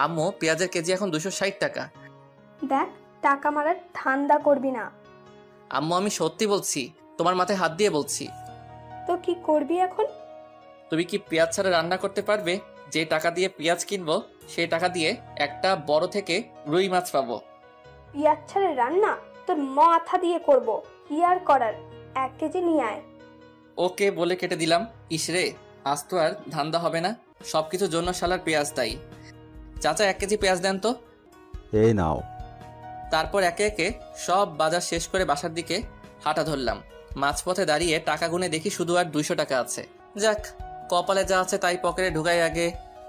আম্মু পেঁয়াজের কেজি এখন 260 টাকা। দেখ, টাকা মারার ধান্দা করবি না। আম্মু আমি সত্যি বলছি, তোমার মাথায় হাত দিয়ে বলছি। তো কি করবি এখন? তুমি কি পেঁয়াজ ছাড়া রান্না করতে পারবে? যে টাকা দিয়ে পেঁয়াজ কিনবো সেই টাকা দিয়ে একটা বড় থেকে রুই মাছ পাবো। পেঁয়াজ ছাড়া রান্না তোর মাথা দিয়ে করব। কি আর করার, 1 কেজি নিয়ে আয়। ওকে বলে কেটে দিলাম। ইসরে, আজ তো আর ধান্দা হবে না, সবকিছুর জন্য শালার পেঁয়াজ তাই। চাচা 1 কেজি পেঁয়াজ দেন তো। এই নাও। তারপর একে একে সব বাজার শেষ করে বাসার দিকে হাঁটা ধরলাম। মাঝপথে দাঁড়িয়ে টাকা গুনে দেখি শুধু আর 200 টাকা আছে। যাক, কপালে যা আছে তাই পকেটে ঢুকাই আগে।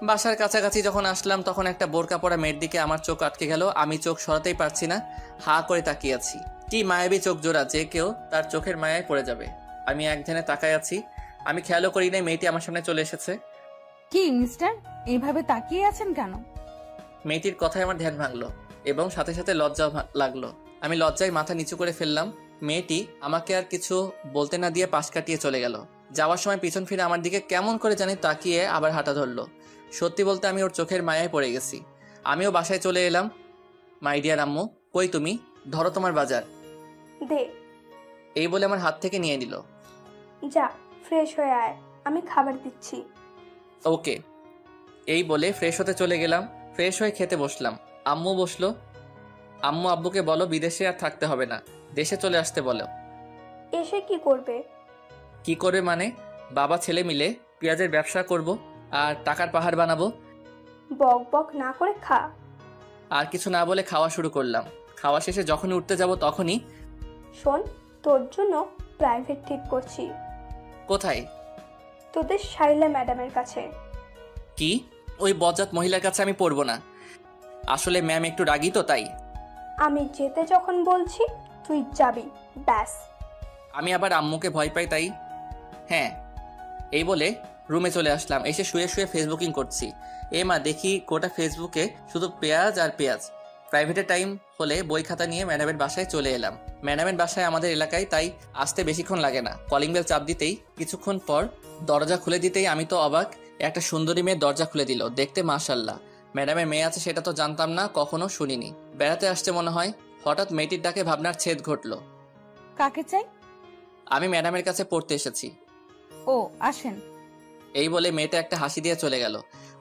বাসার কাছাকাছি যখন আসলাম তখন একটা বোরকা পরা মেয়ের দিকে আমার চোখ আটকে গেল। আমি চোখ সরাতেই পারছি না, হা করে তাকিয়ে আছি। কি মায়াবী চোখ জোড়া, যে কেউ তার চোখের মায়ায় পড়ে যাবে। আমি এক ধ্যানে তাকায় আছি। আমি খেয়ালও করি নাই মেয়েটি আমার সামনে চলে এসেছে। কি মিস্টার, এইভাবে তাকিয়ে আছেন কেন? মেয়েটির কথায় আমার ধ্যান ভাঙলো এবং সাথে সাথে লজ্জাও লাগলো। আমি লজ্জায় মাথা নিচু করে ফেললাম। মেয়েটি আমাকে আর কিছু বলতে না দিয়ে পাশ কাটিয়ে চলে গেল। যাওয়ার সময় পিছন ফিরে আমার দিকে কেমন করে জানি তাকিয়ে আবার হাঁটা ধরলো। সত্যি বলতে আমি ওর চোখের মায়ায় পড়ে গেছি। আমিও বাসায় চলে এলাম। মাই ডিয়ার আম্মু, কই তুমি? ধরো তোমার বাজার। দে। এই বলে আমার হাত থেকে নিয়ে নিল। যা, ফ্রেশ হয়ে আয়, আমি খাবার দিচ্ছি। ওকে। এই বলে ফ্রেশ হতে চলে গেলাম। ফ্রেশ হয়ে খেতে বসলাম। আম্মু বসলো। আম্মু আব্বুকে বলো বিদেশে আর থাকতে হবে না, দেশে চলে আসতে বলো। এসে কি করবে? কি করবে মানে? বাবা ছেলে মিলে পেঁয়াজের ব্যবসা করব আর টাকার পাহাড় বানাবো। বক বক না করে খা। আর কিছু না বলে খাওয়া শুরু করলাম। খাওয়া শেষে যখনই উঠতে যাব তখনই, শোন, তোর জন্য প্রাইভেট ঠিক করছি। কোথায়? তোদের শাইলা ম্যাডামের কাছে। কি? ওই বজ্জাত মহিলার কাছে আমি পড়বো না। আসলে ম্যাম একটু রাগী তো তাই। আমি যেতে যখন বলছি তুই যাবি, ব্যাস। আমি আবার আম্মুকে ভয় পাই তাই। হ্যাঁ। এই বলে রুমে চলে আসলাম। এসে শুয়ে শুয়ে ফেসবুকিং করছি। মা দেখি গোটা ফেসবুকে শুধু পেঁয়াজ আর পেঁয়াজ। প্রাইভেটের টাইম হলে বই খাতা নিয়ে ম্যাডামের বাসায় চলে এলাম। ম্যাডামের বাসায় আমাদের এলাকায়, তাই আসতে বেশিক্ষণ লাগে না। কলিং বেল চাপ দিতেই, কিছুক্ষণ পর দরজা খুলে দিতেই আমি তো অবাক, একটা সুন্দরী মেয়ে দরজা খুলে দিল। দেখতে মাশাআল্লাহ। ম্যাডামের মেয়ে আছে সেটা তো জানতাম না, কখনো শুনিনি। বেড়াতে আসছে মনে হয়। হঠাৎ মেয়েটির ডাকে ভাবনার ছেদ ঘটলো। কাকে চাই? আমি ম্যাডামের কাছে পড়তে এসেছি। ও, আসেন। এই বলে মেয়েটা একটা হাসি দিয়ে চলে গেল।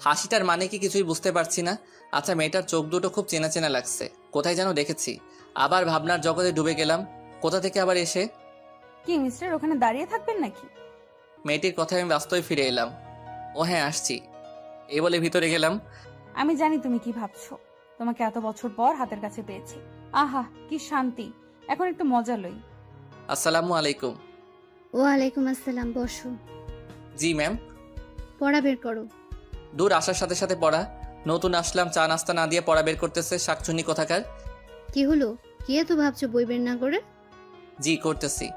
হাসিটার মানে কি কিছুই বুঝতে পারছি না। আচ্ছা, মেয়েটার চোখ দুটো খুব চেনা চেনা লাগছে, কোথায় যেন দেখেছি। আবার ভাবনার জগতে ডুবে গেলাম। কোথা থেকে আবার এসে। কি মিস্টার, ওখানে দাঁড়িয়ে থাকবেন নাকি? মেয়েটির কথায় আমি বাস্তবে ফিরে এলাম। ও হ্যাঁ, আসছি। এই বলে ভিতরে গেলাম। আমি জানি তুমি কি ভাবছো। তোমাকে এত বছর পর হাতের কাছে পেয়েছি। আহা, কি শান্তি। এখন একটু মজা লই। আসসালামু আলাইকুম। ওয়ালাইকুম আসসালাম, বসো। জি ম্যাম। পড়া বের করো। দূর, আসার সাথে সাথে পড়া? নতুন আসলাম, চা নাস্তা না দিয়ে পড়া বের করতেছে শাকচুনি কোথাকার। কি হলো, কি এত ভাবছো বই বের না করে? জি করতেছি,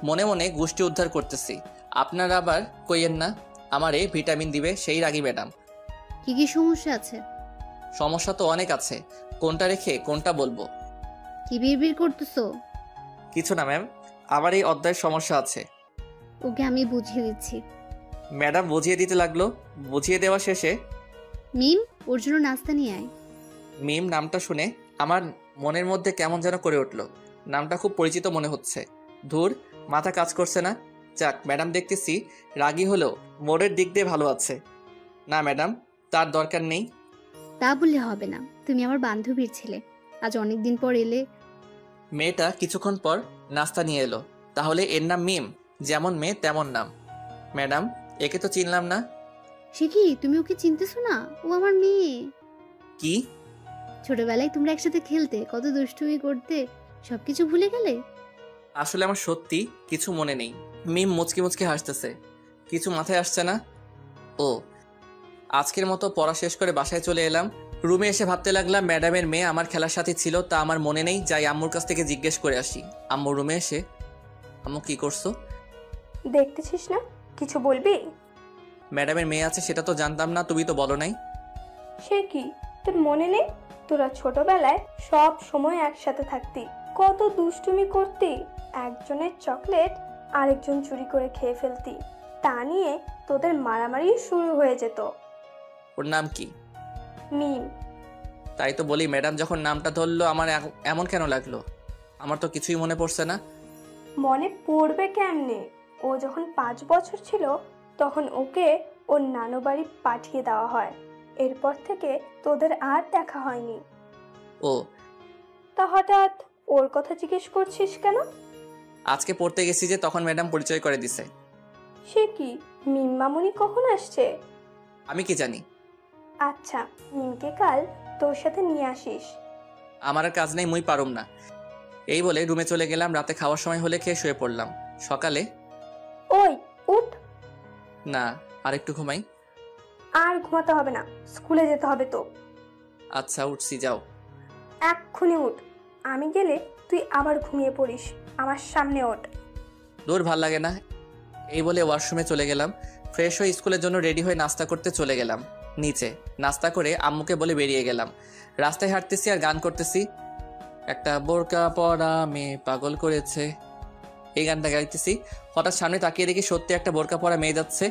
মনে মনে গোষ্ঠী উদ্ধার করতেছি। আপনারা আবার কইয়েন না আমারে ভিটামিন দিবে সেই রাগী ম্যাডাম। কি কি সমস্যা আছে? সমস্যা তো অনেক আছে, কোনটা রেখে কোনটা বলবো? কি বিড়বিড় করতেছো? কিছু না ম্যাম, আমার এই অধ্যায়ের সমস্যা আছে। ওকে আমি বুঝিয়ে দিচ্ছি। ম্যাডাম বুঝিয়ে দিতে লাগলো। বুঝিয়ে দেওয়া শেষে, মিম, ওর জন্য নাস্তা নিয়ে আয়। মিম নামটা শুনে আমার মনের মধ্যে কেমন যেন করে উঠলো। নামটা খুব পরিচিত মনে হচ্ছে। ধুর, মাথা কাজ করছে না। যাক, ম্যাডাম দেখতেছি রাগী হলেও মোড়ের দিক দিয়ে ভালো আছে। না ম্যাডাম, তার দরকার নেই। তা বললে হবে না, তুমি আমার বান্ধবীর ছেলে, আজ অনেকদিন পর এলে। মেয়েটা কিছুক্ষণ পর নাস্তা নিয়ে এলো। তাহলে এর নাম মিম, যেমন মেয়ে তেমন নাম। ম্যাডাম, একে তো চিনলাম না। সে কি, তুমি ওকে চিনতেছো না? ও আমার মেয়ে। কি? ছোটবেলায় তোমরা একসাথে খেলতে, কত দুষ্টুমি করতে, সবকিছু ভুলে গেলে? আসলে আমার সত্যি কিছু মনে নেই। মিম মুচকি মুচকি হাসতেছে। কিছু মাথায় আসছে না। ও, আজকের মতো পড়া শেষ করে বাসায় চলে এলাম। রুমে এসে ভাবতে লাগলাম ম্যাডামের মেয়ে আমার খেলার সাথে ছিল, তা আমার মনে নেই। যাই আম্মুর কাছ থেকে জিজ্ঞেস করে আসি। আম্মু রুমে এসে, আম্মু কি করছো? দেখতেছিস না, কিছু বলবি? ম্যাডামের মেয়ে আছে সেটা তো জানতাম না, তুমি তো বলো নাই। সে কি, তোর মনে নেই? তোরা ছোটবেলায় সব সময় একসাথে থাকতি, কত দুষ্টুমি করতি। একজনের চকলেট আরেকজন চুরি করে খেয়ে ফেলতি, তা নিয়ে তোদের মারামারি শুরু হয়ে যেত। ওর নাম কি? মিম। তাই তো বলি, ম্যাডাম যখন নামটা ধরলো আমার এমন কেন লাগলো? আমার তো কিছুই মনে পড়ছে না। মনে পড়বে কেমনে? ও যখন 5 বছর ছিল তখন ওকে ওর নানু বাড়ি পাঠিয়ে দেওয়া হয়। এরপর থেকে তোদের আর দেখা হয়নি। ও, তা হঠাৎ ওর কথা জিজ্ঞেস করছিস কেন? আজকে পড়তে গেছি যে তখন ম্যাডাম পরিচয় করে দিছে। সে কি, মিম মামুনি কখন আসছে? আমি কি জানি? আচ্ছা, মিমকে কাল তোর সাথে নিয়ে আসিস। আমার আর কাজ নেই, মুই পারুম না। এই বলে রুমে চলে গেলাম। রাতে খাওয়ার সময় হলে খেয়ে শুয়ে পড়লাম। সকালে ওই উঠ। না, আর একটু ঘুমাই। আর ঘুমাতে হবে না, স্কুলে যেতে হবে তো। আচ্ছা, উঠছি, যাও। এক্ষুনি উঠ, আমি গেলে তুই আবার ঘুমিয়ে পড়িস। আমার সামনে ওঠ। দূর, ভাল লাগে না। এই বলে ওয়াশরুমে চলে গেলাম। ফ্রেশ হয়ে স্কুলের জন্য রেডি হয়ে নাস্তা করতে চলে গেলাম নিচে। নাস্তা করে আম্মুকে বলে বেরিয়ে গেলাম। রাস্তায় হাঁটতেছি আর গান করতেছি। একটা বোরকা পরা মেয়ে পাগল করেছে, এই গানটা গাইতেছি। হঠাৎ সামনে তাকিয়ে দেখি সত্যি একটা বোরকা পরা মেয়ে যাচ্ছে।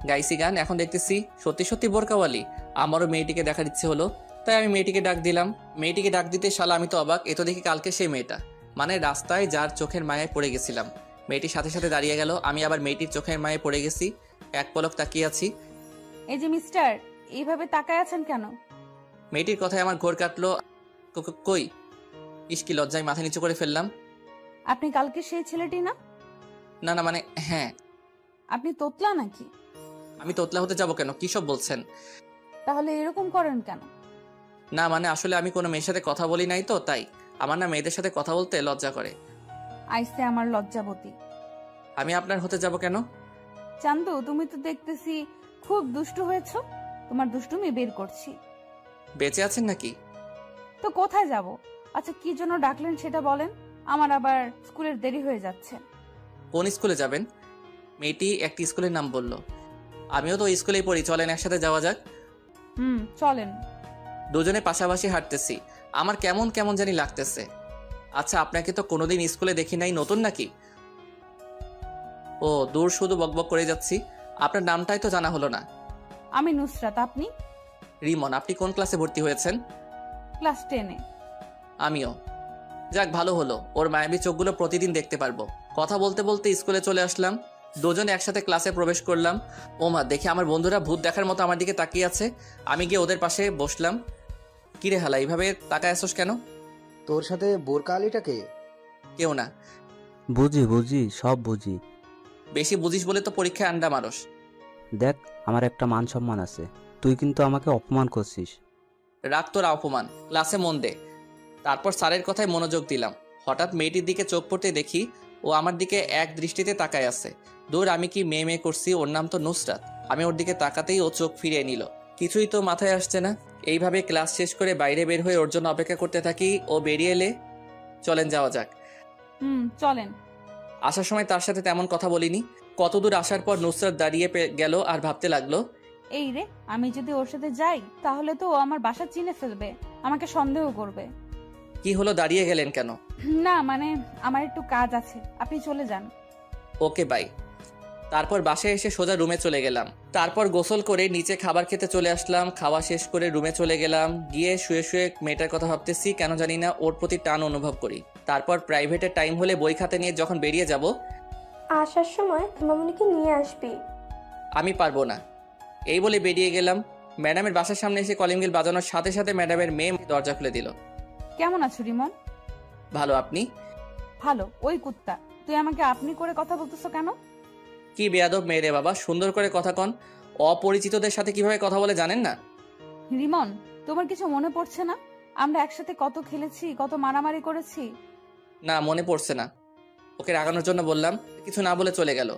গাইছি গান, এখন দেখতেছি সত্যি সত্যি বোরকাওয়ালি। আমারও মেয়েটিকে দেখার ইচ্ছে হলো, তাই আমি মেয়েটিকে ডাক দিলাম। মেয়েটিকে ডাক দিতে শালা আমি তো অবাক, এ তো দেখি কালকে সেই মেয়েটা, মানে রাস্তায় যার চোখের মায়ায় পড়ে গেছিলাম। মেয়েটির সাথে সাথে দাঁড়িয়ে গেল। আমি আবার মেয়েটির চোখের মায়ায় পড়ে গেছি। এক পলক তাকিয়ে আছি। এই যে মিস্টার, এইভাবে তাকায় আছেন কেন? মেয়েটির কথায় আমার ঘোর কাটলো। কই? ইস্কি লজ্জায় মাথা নিচু করে ফেললাম। আপনি কালকে সেই ছেলেটি না? না না, মানে হ্যাঁ। আপনি তোতলা নাকি? আমি তোতলা হতে যাব কেন? কি সব বলছেন? তাহলে এরকম করেন কেন? না মানে আসলে আমি কোনো মেয়ের সাথে কথা বলি নাই তো, তাই। আমার না মেয়েদের সাথে কথা বলতে লজ্জা করে। আইসে আমার লজ্জাবতী। আমি আপনার হতে যাব কেন? চান্দু, তুমি তো দেখতেছি খুব দুষ্টু হয়েছো। তোমার দুষ্টুমি বের করছি। বেঁচে আছেন নাকি? তো কোথায় যাব? আচ্ছা, কি জন্য ডাকলেন সেটা বলেন। আমার আবার স্কুলের দেরি হয়ে যাচ্ছে। কোন স্কুলে যাবেন? মেয়েটি একটি স্কুলের নাম বলল। আমিও তো ওই স্কুলেই পড়ি, চলেন একসাথে যাওয়া যাক। চলেন। দুজনে পাশাপাশি হাঁটতেছি। আমার কেমন কেমন জানি লাগতেছে। আচ্ছা, আপনাকে তো কোনোদিন স্কুলে দেখি নাই, নতুন নাকি? ও দূর, শুধু বকবক করে যাচ্ছি। আপনার নামটাই তো জানা হলো না। আমি নুসরাত, আপনি? রিমন। আপনি কোন ক্লাসে ভর্তি হয়েছেন? ক্লাস 10-এ। আমিও। যাক, ভালো হলো, ওর মায়াবী চোখগুলো প্রতিদিন দেখতে পারবো। কথা বলতে বলতে স্কুলে চলে আসলাম। দুজন একসাথে ক্লাসে প্রবেশ করলাম। ওমা, দেখি আমার বন্ধুরা ভূত দেখার মতো আমার দিকে তাকিয়ে আছে। আমি গিয়ে ওদের পাশে বসলাম। কিরে হালা, এইভাবে তাকায় আসোস কেন? তোর সাথে বোরকা আলীটাকে? কেউ না। বুঝি সব বুঝি। বেশি বুঝিস বলে তো পরীক্ষায় আন্ডা মারস। দেখ, আমার একটা মান সম্মান আছে, তুই কিন্তু আমাকে অপমান করছিস। রাগ তোর অপমান, ক্লাসে মন দে। তারপর স্যারের কথায় মনোযোগ দিলাম। হঠাৎ মেয়েটির দিকে চোখ পড়তে দেখি ও আমার দিকে এক দৃষ্টিতে তাকায় আছে। দূর, আমি কি মেয়ে করছি? ওর নাম তো নুসরাত। আমি ওর দিকে তাকাতেই ও চোখ ফিরিয়ে নিল। কিছুই তো মাথায় আসছে না। এইভাবে ক্লাস শেষ করে বাইরে বের হয়ে ওর জন্য অপেক্ষা করতে থাকি। ও বেরিয়ে এলে চলেন যাওয়া যাক। চলেন। আসার সময় তার সাথে তেমন কথা বলিনি। কতদূর আসার পর নুসরাত দাঁড়িয়ে গেল আর ভাবতে লাগলো, এই রে, আমি যদি ওর সাথে যাই তাহলে তো ও আমার বাসা চিনে ফেলবে, আমাকে সন্দেহ করবে। কি হলো, দাঁড়িয়ে গেলেন কেন? না মানে আমার একটু কাজ আছে, আপনি চলে যান। ওকে, বাই। তারপর বাসায় এসে সোজা রুমে চলে গেলাম। তারপর গোসল করে নিচে খাবার খেতে চলে আসলাম। খাওয়া শেষ করে রুমে চলে গেলাম। গিয়ে শুয়ে শুয়ে মেয়েটার কথা ভাবতেছি, কেন জানি না ওর প্রতি টান অনুভব করি। তারপর প্রাইভেটের টাইম হলে বই খাতা নিয়ে যখন বেরিয়ে যাব, আসার সময় মামুনিকে নিয়ে আসবি। আমি পারবো না, এই বলে বেরিয়ে গেলাম। ম্যাডামের বাসার সামনে এসে কলিং বেল বাজানোর সাথে সাথে ম্যাডামের মেয়ে দরজা খুলে দিল। কেমন আছো রিমন? ভালো, আপনি? ভালো। ওই কুত্তা, তুই আমাকে আপনি করে কথা বলতেছো কেন? কি বেয়াদব মেয়ে রে বাবা, সুন্দর করে কথা কন। অপরিচিতদের সাথে কিভাবে কথা বলে জানেন না? রিমন, তোমার কিছু মনে পড়ছে না? আমরা একসাথে কত খেলেছি, কত মারামারি করেছি। না, মনে পড়ছে না। ওকে রাগানোর জন্য বললাম, কিছু না বলে চলে গেল।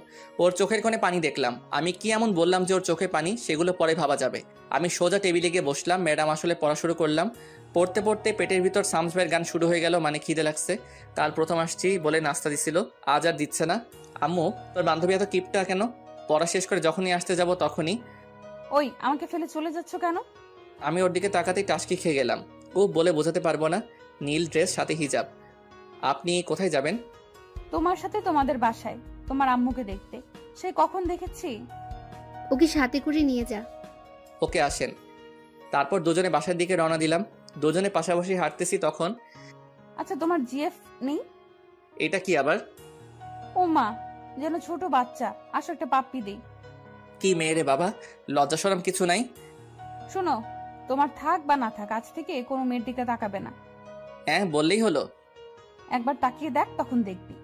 ওর চোখের কোণে পানি দেখলাম। আমি কি এমন বললাম যে ওর চোখে পানি? সেগুলো পরে ভাবা যাবে। আমি সোজা টেবিলে গিয়ে বসলাম। ম্যাডাম আসলে পড়া শুরু করলাম। পড়তে পড়তে পেটের ভিতর সামস ভাইয়ের গান শুরু হয়ে গেল, মানে খিদে লাগছে। কাল প্রথম আসছি বলে নাস্তা দিছিল, আজ আর দিচ্ছে না। আম্মু, তোর বান্ধবী এত কিপটা কেন? পড়া শেষ করে যখনই আসতে যাব তখনই। ওই, আমাকে ফেলে চলে যাচ্ছ কেন? আমি ওর দিকে তাকাতেই টাসকি খেয়ে গেলাম। ও বলে বোঝাতে পারবো না। নীল ড্রেস, সাথে হিজাব। আপনি কোথায় যাবেন? তোমার সাথে তোমাদের বাসায়, তোমার আম্মুকে দেখতে। সে কখন দেখেছি। ওকে সাথে করে নিয়ে যা। ওকে, আসেন। তারপর দুজনে বাসার দিকে রওনা দিলাম। দুজনে পাশাপাশি হাঁটতেছি তখন। আচ্ছা, তোমার জিএফ নেই? এটা কি আবার? ও মা, যেন ছোট বাচ্চা। আসো একটা পাপ্পি দেই। কি মেয়ে রে বাবা, লজ্জা শরম কিছু নাই? শোনো, তোমার থাক বা না থাক, আজ থেকে কোনো মেয়ের দিকে তাকাবে না। হ্যাঁ, বললেই হলো। একবার তাকিয়ে দেখ, তখন দেখবি।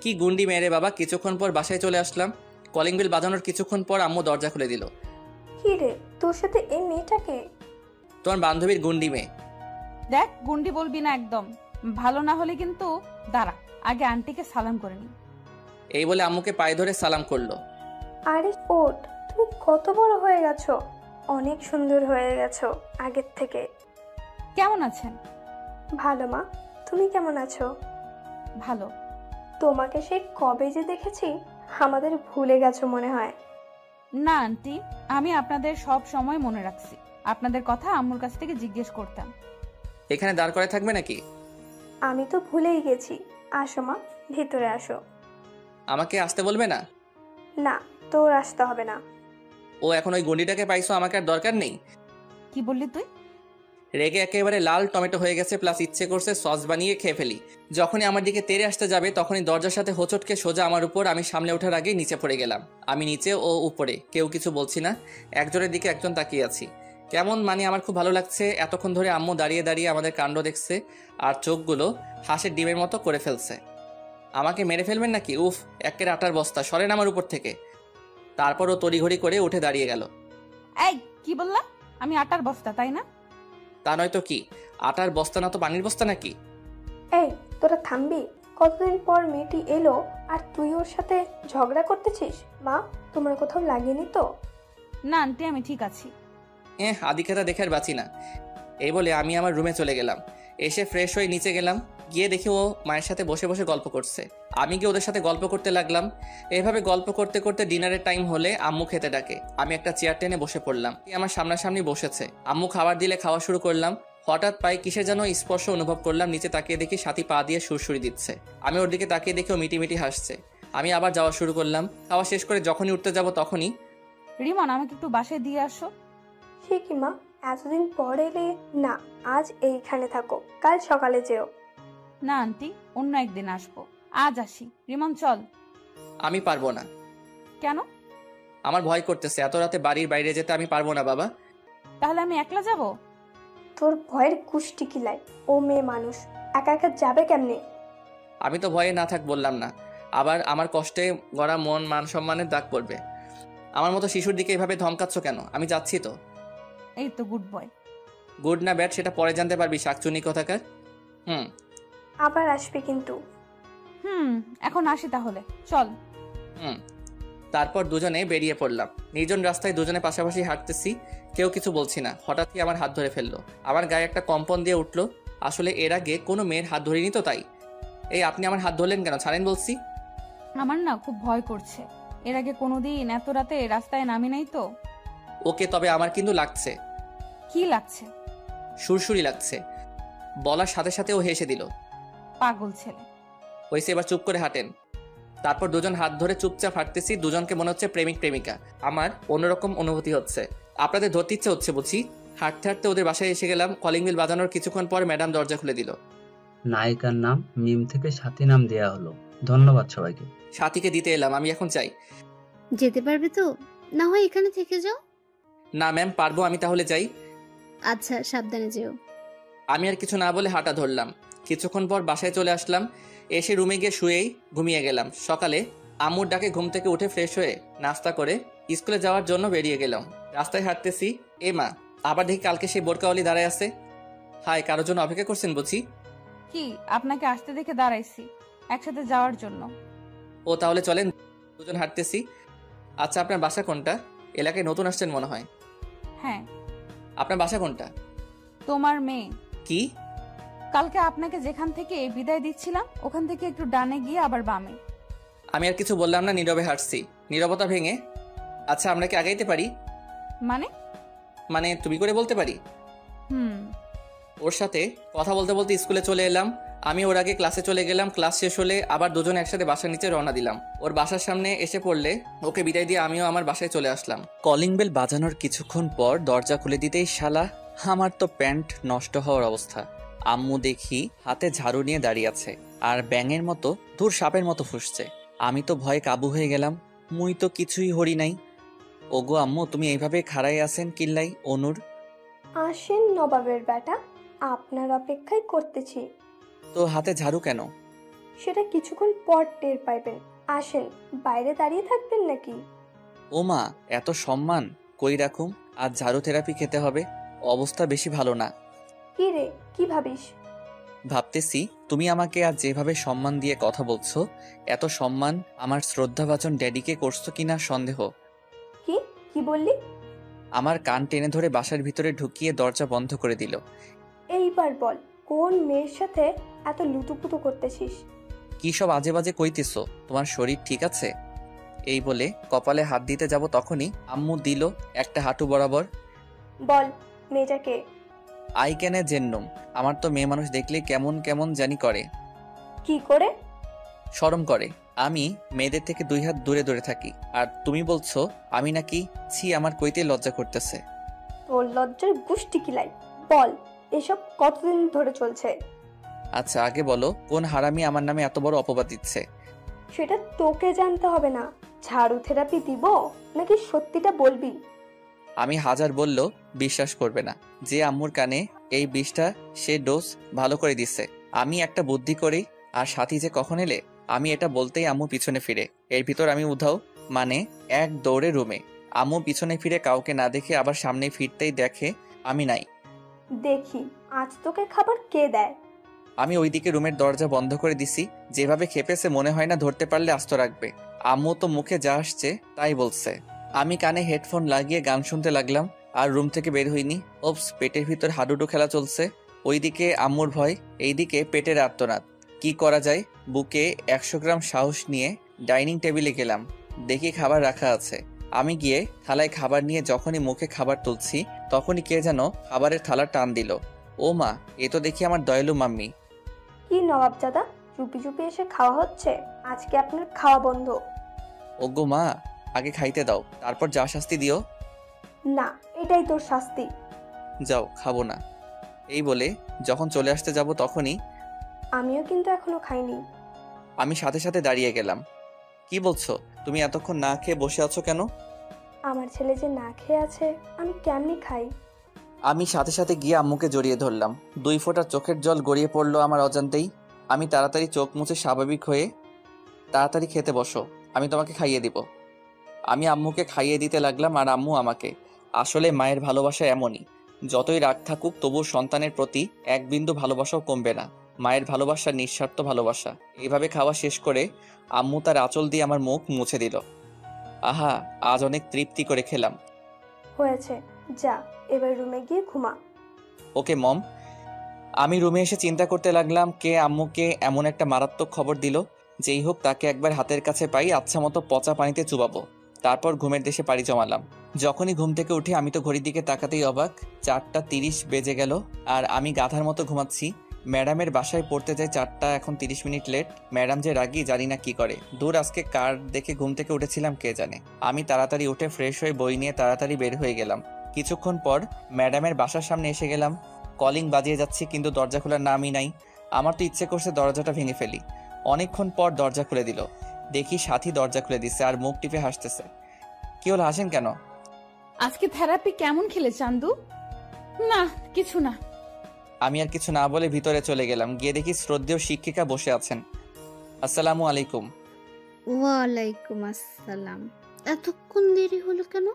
কি গুন্ডি মেয়ে রে বাবা। কিছুক্ষণ পর বাসায় চলে আসলাম। কলিং বেল বাজানোর কিছুক্ষণ পর আম্মু দরজা খুলে দিল। কি রে, তোর সাথে এই মেয়েটাকে? তোমার বান্ধবীর গুন্ডি মেয়ে। দেখ, গুন্ডি বলবি না একদম। ভালো না হলে কিন্তু দাঁড়া, আগে আন্টিকে সালাম করে নি। এই বলে আম্মুকে পায়ে ধরে সালাম করলো। আরে ওঠ, তুমি কত বড় হয়ে গেছো, অনেক সুন্দর হয়ে গেছো আগের থেকে। কেমন আছেন? ভালো মা, তুমি কেমন আছো? ভালো। তোমাকে সেই কবে যে দেখেছি, আমাদের ভুলে গেছো মনে হয়। না আন্টি, আমি আপনাদের সব সময় মনে রাখছি। আপনাদের কথা আম্মুর কাছ থেকে জিজ্ঞেস করতাম। এখানে দাঁড় করে থাকবে নাকি? আমি তো ভুলেই গেছি। আসো মা, ভিতরে আসো। আমাকে আসতে বলবে না? না, তোর আসতে হবে না। ও এখন ওই গুন্ডিটাকে পাইছো, আমাকে আর দরকার নেই। কি বললি তুই? রেগে একেবারে লাল টমেটো হয়ে গেছে, প্লাস ইচ্ছে করছে সস বানিয়ে খেয়ে ফেলি। যখনই আমার দিকে তেড়ে আসতে যাবে তখনই দরজার সাথে হোঁচটকে সোজা আমার উপর। আমি সামনে ওঠার আগেই নিচে পড়ে গেলাম। আমি নিচে ও উপরে, কেউ কিছু বলছি না। একজনের দিকে একজন তাকিয়ে আছি। কেমন মানে আমার খুব ভালো লাগছে। এতক্ষণ ধরে আম্মু দাঁড়িয়ে দাঁড়িয়ে আমাদের কাণ্ড দেখছে আর চোখগুলো হাঁসের ডিমের মতো করে ফেলছে। আমাকে মেরে ফেলবেন নাকি? উফ, একের আটার বস্তা, সরেন আমার উপর থেকে। তারপর ও তড়িঘড়ি করে উঠে দাঁড়িয়ে গেল। এই কি বললা? আমি আটার বস্তা, তাই না? তা নয় তো কি, আটার বস্তা না তো পানির বস্তা নাকি? এই, তোরা থামবি? কতদিন পর মেয়েটি এলো আর তুই ওর সাথে ঝগড়া করতেছিস? মা, তোমার কোথাও লাগেনি তো? না আন্টি, আমি ঠিক আছি। আদিক্ষেতা দেখে আর বাঁচি না। এই বলে আমি আমার রুমে চলে গেলাম। এসে ফ্রেশ হয়ে নিচে গেলাম। গিয়ে দেখি ও মায়ের সাথে বসে বসে গল্প করছে। আমি গিয়ে ওদের সাথে গল্প করতে লাগলাম। এভাবে গল্প করতে করতে ডিনারের টাইম হলে আম্মু খেতে ডাকে। আমি একটা চেয়ার টেনে বসে পড়লাম। আমার সামনাসামনি বসেছে। আম্মু খাবার দিলে খাওয়া শুরু করলাম। হঠাৎ পায়ে কিসের যেন স্পর্শ অনুভব করলাম। নিচে তাকিয়ে দেখি সাথী পা দিয়ে সুরসুরি দিচ্ছে। আমি ওর দিকে তাকিয়ে দেখি ও মিটিমিটি হাসছে। আমি আবার যাওয়া শুরু করলাম। খাওয়া শেষ করে যখনই উঠতে যাব তখনই, রিমন, আমাকে একটু বাসায় দিয়ে আসো। সে কি মা, এতদিন পর এলে? না, আজ এইখানে থাকো, কাল সকালে যেও। না আন্টি, অন্য একদিন আসবো, আজ আসি। রিমন চল। আমি পারবো না। কেন? আমার ভয় করতেছে। এত রাতে বাড়ির বাইরে যেতে আমি পারবো না বাবা। তাহলে আমি একলা যাব? তোর ভয়ের কুষ্টি কিলাই, ও মেয়ে মানুষ একা একা যাবে কেমনে? আমি তো ভয়ে না থাক বললাম না। আবার আমার কষ্টে গড়া মন মান সম্মানের দাগ পড়বে। আমার মতো শিশুর দিকে এভাবে ধমকাচ্ছ কেন? আমি যাচ্ছি তো। এই তো গুড বয়। গুড না ব্যাড সেটা পরে জানতে পারবি, শাকচুনি কোথাকার। আবার আসবে কিন্তু। এখন আসি তাহলে, চল। তারপর দুজনে বেরিয়ে পড়লাম। নির্জন রাস্তায় দুজনে পাশাপাশি হাঁটতেছি, কেউ কিছু বলছি না। হঠাৎই আমার হাত ধরে ফেললো। আমার গায়ে একটা কম্পন দিয়ে উঠলো। আসলে এর আগে কোনো মেয়ের হাত ধরিনি তো, তাই। এই আপনি আমার হাত ধরলেন কেন? ছাড়েন বলছি। আমার না খুব ভয় করছে। এর আগে কোনোদিন এত রাতে রাস্তায় নামি নাই তো। ওকে, তবে আমার কিন্তু লাগছে। কি লাগছে? সুরসুরি লাগছে। বলার সাথে সাথে ও হেসে দিল। পাগল ছেলে। হয়েছে, এবার চুপ করে হাঁটেন। তারপর দুজন হাত ধরে চুপচাপ হাঁটতেছি। দুজনকে মনে হচ্ছে প্রেমিক প্রেমিকা। আমার অন্যরকম অনুভূতি হচ্ছে। আপনাদের ধরতে ইচ্ছে হচ্ছে বুঝি। হাঁটতে হাঁটতে ওদের বাসায় এসে গেলাম। কলিং বেল বাজানোর কিছুক্ষণ পর ম্যাডাম দরজা খুলে দিল। নায়িকার নাম মিম থেকে সাথী নাম দেয়া হলো। ধন্যবাদ সবাইকে। সাথীকে দিতে এলাম। আমি এখন চাই। যেতে পারবে তো? না হয় এখানে থেকে যাও। না ম্যাম, পারবো। আমি তাহলে যাই। আচ্ছা, সাবধানে যেও। আমি আর কিছু না বলে হাঁটা ধরলাম। কিছুক্ষণ পর বাসায় চলে আসলাম। এসে রুমে গিয়ে শুয়েই ঘুমিয়ে গেলাম। সকালে আম্মুর ডাকে ঘুম থেকে উঠে ফ্রেশ হয়ে নাস্তা করে স্কুলে যাওয়ার জন্য বেরিয়ে গেলাম। রাস্তায় হাঁটতেছি। এ মা, আবার দেখি কালকে সেই বোরকাওয়ালি দাঁড়ায় আছে। হাই, কারোর জন্য অপেক্ষা করছেন বুঝি? কি, আপনাকে আসতে দেখে দাঁড়াইছি একসাথে যাওয়ার জন্য। ও তাহলে চলেন, দুজন হাঁটতেছি। আচ্ছা, আপনার বাসা কোনটা? এলাকায় নতুন আসছেন মনে হয়। হ্যাঁ। আপনার বাসা কোনটা? তোমার মেয়ে। কি? কালকে আপনাকে যেখান থেকে বিদায় দিচ্ছিলাম ওখান থেকে একটু ডানে গিয়ে আবার বামে। আমি আর কিছু বললাম না, নীরবে হাঁটছি। নীরবতা ভেঙে, আচ্ছা আমরা কি আগাইতে পারি? মানে তুমি করে বলতে পারি। হুম। ওর সাথে কথা বলতে বলতে স্কুলে চলে এলাম। আমি ওর আগে ক্লাসে চলে গেলাম। ক্লাস শেষ হলে আবার দুজন একসাথে বাসার নিচে রওনা দিলাম। ওর বাসার সামনে এসে পড়লে ওকে বিদায় দিয়ে আমিও আমার বাসায় চলে আসলাম। কলিং বেল বাজানোর কিছুক্ষণ পর দরজা খুলে দিতেই শালা আমার তো প্যান্ট নষ্ট হওয়ার অবস্থা। আম্মু দেখি হাতে ঝাড়ু নিয়ে দাঁড়িয়ে আছে আর ব্যাঙের মতো ধুর সাপের মতো ফুসছে। আমি তো ভয়ে কাবু হয়ে গেলাম, মুই তো কিছুই হরি নাই। ওগো আম্মু, তুমি এইভাবে খাড়াই আছেন কিল্লাই? অনুর আসেন নবাবের বেটা, আপনার অপেক্ষায় করতেছি। তো হাতে ঝাড়ু কেন? সেটা কিছুক্ষণ পর টের পাইবেন। আসেন, বাইরে দাঁড়িয়ে থাকবেন নাকি? ও মা, এত সম্মান কই রাখুম? আজ ঝাড়ু থেরাপি খেতে হবে, অবস্থা বেশি ভালো না। কি রে, কি ভাবিস? ভাবতেছি তুমি আমাকে আজ যেভাবে সম্মান দিয়ে কথা বলছো, এত সম্মান আমার শ্রদ্ধাভাজন ড্যাডিকে করছো কিনা সন্দেহ। কি কি বললি? আমার কান টেনে ধরে বাসার ভিতরে ঢুকিয়ে দরজা বন্ধ করে দিল। এইবার বল, কোন মেয়ের সাথে এত লুতুপুতু করতেছিস? কি সব আজে বাজে কইতেছো? তোমার শরীর ঠিক আছে? এই বলে কপালে হাত দিতে যাব তখনই আম্মু দিল একটা হাঁটু বরাবর। বল, মেয়েটাকে? আই ক্যানে জেন্নুম। আমার তো মেয়ে মানুষ দেখলে কেমন কেমন জানি করে, কি করে? শরম করে। আমি মেয়েদের থেকে 2 হাত দূরে দূরে থাকি, আর তুমি বলছো আমি নাকি? ছি, আমার কইতে লজ্জা করতেছে। তোর লজ্জার গুষ্টি কিলাই। বল, এসব কতদিন ধরে চলছে? আচ্ছা আগে বলো, কোন হারামি আমার নামে এত বড় অপবাদ দিচ্ছে? সেটা তোকে জানতে হবে না। ঝাড়ু থেরাপি দিব নাকি সত্যিটা বলবি? আমি হাজার বললেও বিশ্বাস করবে না। যে আম্মুর কানে এই বিষটা সে ডোজ ভালো করে দিচ্ছে। আমি একটা বুদ্ধি করি, আর সাথী যে কখন এলে, আমি এটা বলতেই আম্মু পিছনে ফিরে। এর ভিতর আমি উধাও, মানে এক দৌড়ে রুমে। আম্মু পিছনে ফিরে কাউকে না দেখে আবার সামনে ফিরতেই দেখে আমি নাই। দেখি আজ তোকে খাবার কে দেয়। আমি ওইদিকে রুমের দরজা বন্ধ করে দিছি। যেভাবে খেপেছে মনে হয় না ধরতে পারলে আস্ত রাখবে। আম্মু তো মুখে যা আসছে তাই বলছে। আমি কানে হেডফোন লাগিয়ে গান শুনতে লাগলাম আর রুম থেকে বের হইনি। ওপস, পেটের ভিতর হাডুডু খেলা চলছে। ওইদিকে আম্মুর ভয়, এইদিকে পেটের আর্তনাদ। কি করা যায়? বুকে 100 গ্রাম সাহস নিয়ে ডাইনিং টেবিলে গেলাম। দেখি খাবার রাখা আছে। আমি গিয়ে থালায় খাবার নিয়ে যখনই মুখে খাবার তুলছি তখনই কে যেন খাবারের থালা টান দিল। ও মা, এ তো দেখি আমার দয়ালু মাম্মি। কি নবাবজাদা, চুপি চুপি এসে খাওয়া হচ্ছে? আজকে আপনার খাওয়া বন্ধ। ওগো মা, আগে খাইতে দাও, তারপর যা শাস্তি দিও। না, এটাই তোর শাস্তি। যাও, খাবো না। এই বলে যখন চলে আসতে যাব তখনই আমিও কিন্তু এখনো খাইনি। আমি সাথে সাথে দাঁড়িয়ে গেলাম। কি বলছো? তুমি এতক্ষণ না খেয়ে বসে আছো কেন? আমার ছেলে যে না খেয়ে আছে, আমি কেমনি খাই? আমি সাথে সাথে গিয়ে আম্মুকে জড়িয়ে ধরলাম। 2 ফোঁটা চোখের জল গড়িয়ে পড়লো আমার অজান্তেই। আমি তাড়াতাড়ি চোখ মুছে স্বাভাবিক হয়ে, তাড়াতাড়ি খেতে বসো, আমি তোমাকে খাইয়ে দিব। আমি আম্মুকে খাইয়ে দিতে লাগলাম আর আম্মু আমাকে। আসলে মায়ের ভালোবাসা এমনই, যতই রাগ থাকুক তবু সন্তানের প্রতি এক বিন্দু ভালোবাসাও কমবে না। মায়ের ভালোবাসা নিঃস্বার্থ ভালোবাসা। এইভাবে খাওয়া শেষ করে আম্মু তার আঁচল দিয়ে আমার মুখ মুছে দিল। আহা, আজ অনেক তৃপ্তি করে খেলাম। হয়েছে, যা এবার রুমে গিয়ে ঘুমা। ওকে মম। আমি রুমে এসে চিন্তা করতে লাগলাম কে আম্মুকে এমন একটা মারাত্মক খবর দিল। যেই হোক, তাকে একবার হাতের কাছে পাই আচ্ছা মতো পচা পানিতে চুবাবো। তারপর ঘুমের দেশে পাড়ি জমালাম। যখনই ঘুম থেকে উঠে আমি তো ঘড়ির দিকে তাকাতেই অবাক। 4:30 বেজে গেল আর আমি গাধার মতো ঘুমাচ্ছি। ম্যাডামের বাসায় পড়তে যাই 4টা, এখন 30 মিনিট লেট। ম্যাডাম যে রাগি জানি না কি করে। দূর, আজকে কার দেখে ঘুম থেকে উঠেছিলাম কে জানে। আমি তাড়াতাড়ি উঠে ফ্রেশ হয়ে বই নিয়ে তাড়াতাড়ি বের হয়ে গেলাম। কিছুক্ষণ পর ম্যাডামের বাসার সামনে এসে গেলাম। কলিং বাজিয়ে যাচ্ছি কিন্তু দরজা খোলার নামই নাই। আমার তো ইচ্ছে করছে দরজাটা ভেঙে ফেলি। অনেকক্ষণ পর দরজা খুলে দিল। দেখি সাথী দরজা খুলে দিচ্ছে আর মুখ টিপে হাসতেছে। কি হলো, হাসেন কেন? আজকে থেরাপি কেমন খেলে চান্দু? না, কিছু না। আমি আর কিছু না বলে ভিতরে চলে গেলাম। গিয়ে দেখি শ্রদ্ধেয় শিক্ষিকা বসে আছেন। আসসালামু আলাইকুম। ওয়ালাইকুম আসসালাম। এতক্ষণ দেরি হলো কেন?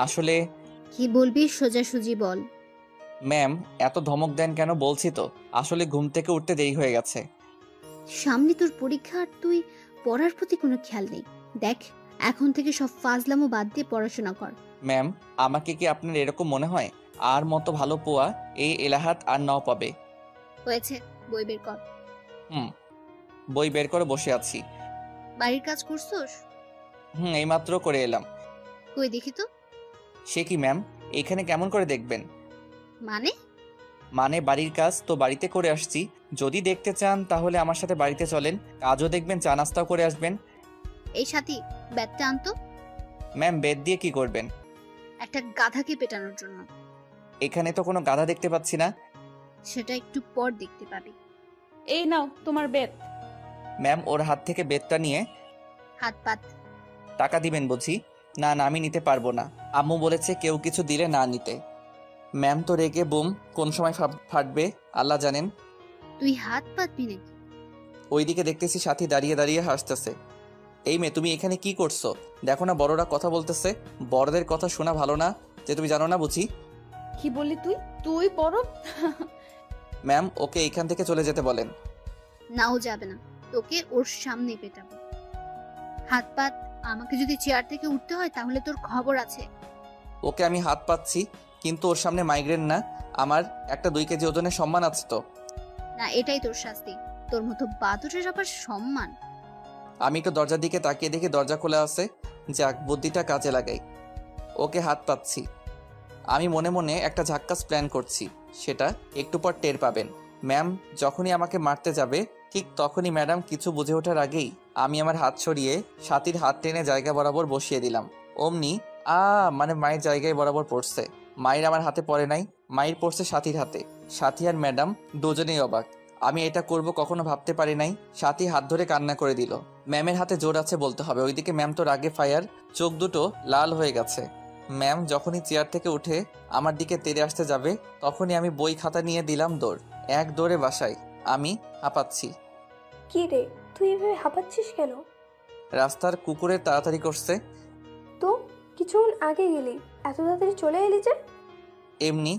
আসলে কি বলবি সোজাসুজি বল। ম্যাম, এত ধমক দেন কেন? বলছি তো, আসলে ঘুম থেকে উঠতে দেরি হয়ে গেছে। সামনে তোর পরীক্ষা আর তুই পড়ার প্রতি কোনো খেয়াল নেই। দেখ, এখন থেকে সব ফাজলামো বাদ দিয়ে পড়াশোনা কর। ম্যাম, আমাকে কি আপনার এরকম মনে হয়? আর মতো ভালো পোয়া এই এলাহাত আর নাও পাবে। হয়েছে, বই বের কর। বই বের করে বসে আছি। বাড়ির কাজ করছস? এইমাত্র করে এলাম। কই দেখি তো। সে কি ম্যাম, এখানে কেমন করে দেখবেন? মানে? মানে বাড়ির কাজ তো বাড়িতে করে আসছি, যদি দেখতে চান তাহলে আমার সাথে বাড়িতে চলেন, কাজও দেখবেন, চা নাস্তাও করে আসবেন। এই সাথী, ব্যাগটা আনতো। ম্যাম বেদ দিয়ে কি করবেন? একটা গাধাকে পেটানোর জন্য। এখানে তো কোনো গাধা দেখতে পাচ্ছি না। সেটা একটু পর দেখতে পাবি। এই নাও তোমার বেত। ম্যাম ওর হাত থেকে বেদটা নিয়ে, হাত পাত। টাকা দিবেন বুঝি? না না, আমি নিতে পারবো না, আম্মু বলেছে কেউ কিছু দিলে না নিতে। ম্যাম তো রেগে বুম, কোন সময় ফাটবে আল্লাহ জানেন। তুই হাত পাতবি নাকি? ওইদিকে দেখতেছি সাথী দাঁড়িয়ে দাঁড়িয়ে হাসতেছে। এই মেয়ে, তুমি এখানে কি করছো? দেখো না বড়রা কথা বলতেছে, বড়দের কথা শোনা ভালো না, যে তুমি জানো না বুঝি? কি বললি তুই? তুই বড়? ম্যাম ওকে এখান থেকে চলে যেতে বলেন। নাও যাবে না, তোকে ওর সামনে পেটাবো। হাত পাত। আমাকে যদি চেয়ার থেকে উঠতে হয় তাহলে তোর খবর আছে। ওকে আমি হাত পাচ্ছি, কিন্তু ওর সামনে মাইগ্রেন না, আমার একটা 2 কেজি ওজনের সম্মান আছে তো। না, এটাই তোর শাস্তি। তোর মতো বাদুরের আবার সম্মান? আমি একটু দরজার দিকে তাকিয়ে দেখি দরজা খোলা আছে, যাক বুদ্ধিটা কাজে লাগাই। ওকে হাত পাচ্ছি। আমি মনে মনে একটা ঝাক্কাস প্ল্যান করছি, সেটা একটু পর টের পাবেন। ম্যাম যখনই আমাকে মারতে যাবে ঠিক তখনই ম্যাডাম কিছু বুঝে ওঠার আগেই আমি আমার হাত সরিয়ে সাথীর হাত টেনে জায়গা বরাবর বসিয়ে দিলাম। অমনি মানে মায়ের জায়গায় বরাবর পড়ছে। মায়ের আমার হাতে পড়ে নাই, মায়ের পড়ছে সাথীর হাতে। সাথী আর ম্যাডাম দুজনেই অবাক। আমি এটা করব কখনো ভাবতে পারি নাই। সাথী হাত ধরে কান্না করে দিল। ম্যামের হাতে জোর আছে বলতে হবে, ওইদিকে ম্যাম তো রাগে ফায়ার, চোখ দুটো লাল হয়ে গেছে। ম্যাম যখনই চেয়ার থেকে উঠে আমার দিকে তেড়ে আসতে যাবে তখনই আমি বই খাতা নিয়ে দিলাম দৌড়। এক দৌড়ে বাসায়। আমি হাঁপাচ্ছি। কি রে, তুই এভাবে হাঁপাচ্ছিস কেন? রাস্তার কুকুরের তাড়াতাড়ি করছে। তো কিছুক্ষণ আগে গেলি, এত তাড়াতাড়ি চলে এলি যে? এমনি।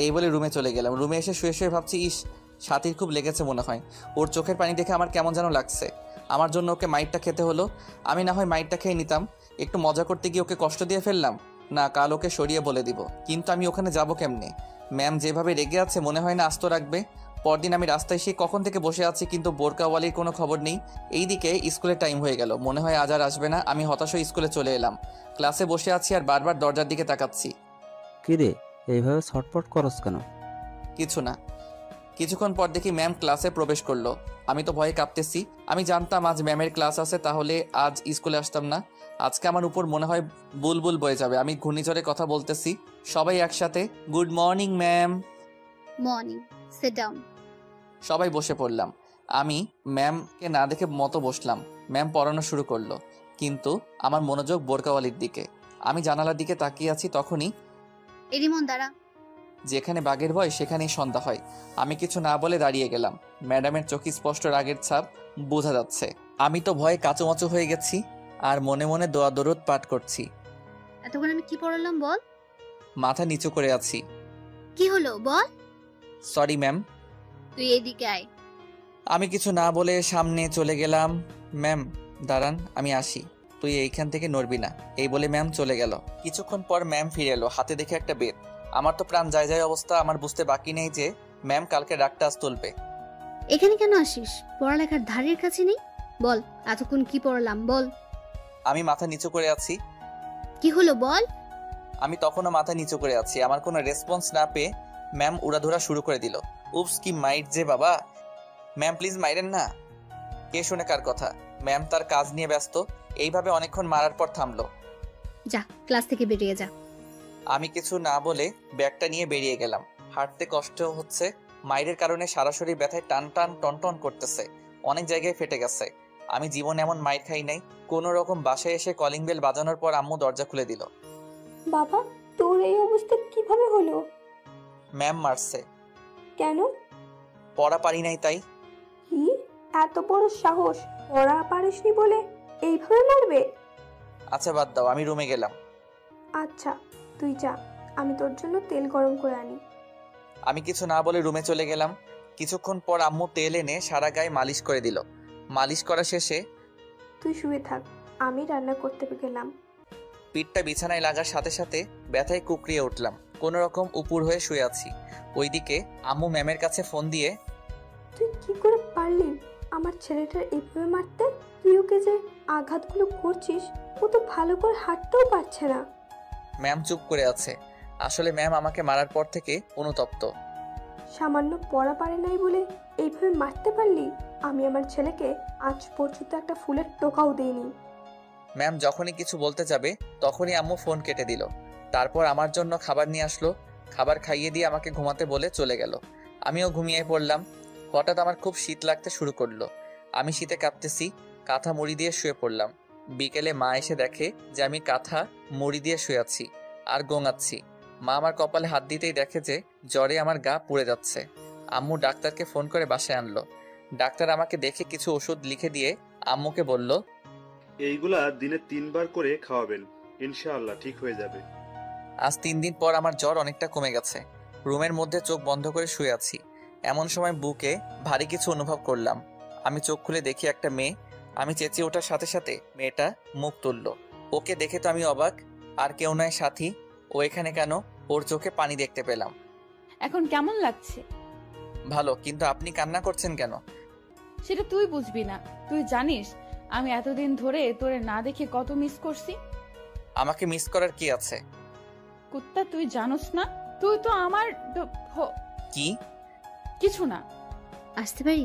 এই বলে রুমে চলে গেলাম। রুমে এসে শুয়ে শুয়ে ভাবছি, ইস সাথীর খুব লেগেছে মনে হয়। ওর চোখের পানি দেখে আমার কেমন যেন লাগছে। আমার জন্য ওকে মাইটটা খেতে হলো। আমি না হয় মাইটটা খেয়ে নিতাম, একটু মজা করতে গিয়ে ওকে কষ্ট দিয়ে ফেললাম। না, কাল ওকে সরিয়ে বলে দিব। কিন্তু আমি ওখানে যাব কেমনে? ম্যাম যেভাবে রেগে আছে মনে হয় না আস্ত রাখবে। পরদিন আমি রাস্তায় এসে কখন থেকে বসে আছি, কিন্তু বোরকাওয়ালির কোনো খবর নেই। এইদিকে স্কুলের টাইম হয়ে গেল, মনে হয় আজ আর আসবে না। আমি হতাশ হয়ে স্কুলে চলে এলাম। ক্লাসে বসে আছি আর বারবার দরজার দিকে তাকাচ্ছি। কিরে, এইভাবে ছটপট করস কেন? কিছু না। কিছুক্ষণ পর দেখি ম্যাম ক্লাসে প্রবেশ করলো। আমি তো ভয়ে কাঁপতেছি। আমি জানতাম আজ ম্যামের ক্লাস আছে, তাহলে আজ স্কুলে আসতাম না। আজকে আমার উপর মনে হয় বুলবুল বয়ে যাবে। আমি ঘূর্ণিঝড়ে কথা বলতেছি। সবাই একসাথে good morning ma'am. Morning. Sit down. সবাই বসে পড়লাম। আমি ম্যামকে না দেখে মতো বসলাম। ম্যাম পড়ানো শুরু করলো, কিন্তু আমার মনোযোগ বোরকাওয়ালির দিকে। আমি জানালার দিকে তাকিয়ে আছি, তখনই এরিমন দাঁড়া। যেখানে বাঘের ভয় সেখানেই সন্ধ্যা হয়। আমি কিছু না বলে দাঁড়িয়ে গেলাম। ম্যাডামের চোখে স্পষ্ট রাগের ছাপ বোঝা যাচ্ছে। আমি তো ভয়ে কাঁচুমাচু হয়ে গেছি আর মনে মনে দোয়া দরুদ পাঠ করছি। এতক্ষণ আমি কি পড়ালাম বল? মাথা নিচু করে আছি। কি হলো বল? Sorry ma'am. তুই এদিকে আয়। আমি কিছু না বলে সামনে চলে গেলাম। ম্যাম দাঁড়ান, আমি আসি, তুই এইখান থেকে নড়বি না, এই বলে ম্যাম চলে গেল। কিছুক্ষণ পর ম্যাম ফিরে এলো, হাতে দেখে একটা বেত। আমার তো প্রাণ যায় যায় অবস্থা। আমার বুঝতে বাকি নেই যে ম্যাম কালকে ডাকটা আজ তুলবে। এখানে কেন আসিস? পড়ালেখার ধারের কাছে নেই? বল, এতক্ষণ কি পড়ালাম বল। আমি মাথা নিচু করে আছি। কি হলো বল? আমি তখনও মাথা নিচু করে আছি। আমার কোনো রেসপন্স না পেয়ে ম্যাম উড়াধুরা শুরু করে দিল। উপস, কি মাইট যে বাবা। ম্যাম প্লিজ মাইরেন না। কে শুনে কার কথা? ম্যাম তার কাজ নিয়ে ব্যস্ত। এইভাবে অনেকক্ষণ মারার পর থামলো। যা, ক্লাস থেকে বেরিয়ে যা। আমি কিছু না বলে ব্যাগটা নিয়ে বেরিয়ে গেলাম। হাঁটতে কষ্ট হচ্ছে, মাইরের কারণে সারা শরীর ব্যথায় টান টান টনটন করতেছে, অনেক জায়গায় ফেটে গেছে। আমি জীবনে এমন মাইর খাই নাই। কোনো রকম বাসায় এসে কলিং বেল বাজানোর পর আম্মু দরজা খুলে দিল। বাবা, তোর এই অবস্থা কিভাবে হলো? ম্যাম মারছে। কেন? পড়া পারি নাই তাই। কি এত বড় সাহস! পড়া পারিসনি বলে এইভাবে মারবে? আচ্ছা বাদ দাও, আমি রুমে গেলাম। আচ্ছা তুই যা, আমি তোর জন্য তেল গরম করে আনি। আমি কিছু না বলে রুমে চলে গেলাম। কিছুক্ষণ পর আম্মু তেল এনে সারা গায়ে মালিশ করে দিল। মালিশ করা শেষে তুই শুয়ে থাক, আমি রান্না করতে গেলাম। পিঠটা বিছানায় লাগার সাথে সাথে ব্যথায় কুকড়িয়ে উঠলাম। কোনো রকম উপুর হয়ে শুয়ে আছি। ওইদিকে আম্মু ম্যামের কাছে ফোন দিয়ে, তুই কি করে পারলি আমার ছেলেটার এইভাবে মারতে? তুই ওকে যে আঘাতগুলো করছিস, ও তো ভালো করে হাঁটতেও পারছে না। ম্যাম চুপ করে আছে। আসলে ম্যাম আমাকে মারার পর থেকে অনুতপ্ত। সামান্য পড়া পারে নাই বলে এইভাবে মারতে পারলি? আমি আমার ছেলেকে আজ পর্যন্ত একটা ফুলের টোকাও দেইনি। ম্যাম যখনই কিছু বলতে যাবে তখনই আম্মু ফোন কেটে দিল। তারপর আমার জন্য খাবার নিয়ে আসলো। খাবার খাইয়ে দিয়ে আমাকে ঘুমাতে বলে চলে গেল। আমিও ঘুমিয়ে পড়লাম। হঠাৎ আমার খুব শীত লাগতে শুরু করলো। আমি শীতে কাঁপতেছি, কাঁথা মুড়ি দিয়ে শুয়ে পড়লাম। বিকেলে মা এসে দেখে যে আমি কাঁথা মুড়ি দিয়ে শুয়ে আছি আর গোঙাচ্ছি। মা আমার কপালে হাত দিতেই দেখে যে জ্বরে আমার গা পুড়ে যাচ্ছে। আম্মু ডাক্তারকে ফোন করে বাসায় আনলো। ডাক্তার আমাকে দেখে কিছু ওষুধ লিখে দিয়ে আম্মুকে বলল, এইগুলা দিনে 3 বার করে খাওয়াবেন, ইনশাআল্লাহ ঠিক হয়ে যাবে। আজ 3 দিন পর আমার জ্বর অনেকটা কমে গেছে। রুমের মধ্যে চোখ বন্ধ করে শুয়ে আছি। এমন সময় বুকে ভারী কিছু অনুভব করলাম। আমি চোখ খুলে দেখি একটা মেয়ে। আমি চেঁচিয়ে ওঠার সাথে সাথে মেয়েটা মুখ তুলল। ওকে দেখে তো আমি অবাক। আর কেউ নয়, সাথী। ও এখানে কেন? ওর চোখে পানি দেখতে পেলাম। এখন কেমন লাগছে? ভালো, কিন্তু আপনি কান্না করছেন কেন? সেটা তুই বুঝবি না। তুই জানিস আমি এতদিন ধরে তোরে না দেখে কত মিস করছি। আমাকে মিস করার কি আছে? কুত্তা, তুই জানোস না? তুই তো আমার কি? কিছু না। আসতে পারি?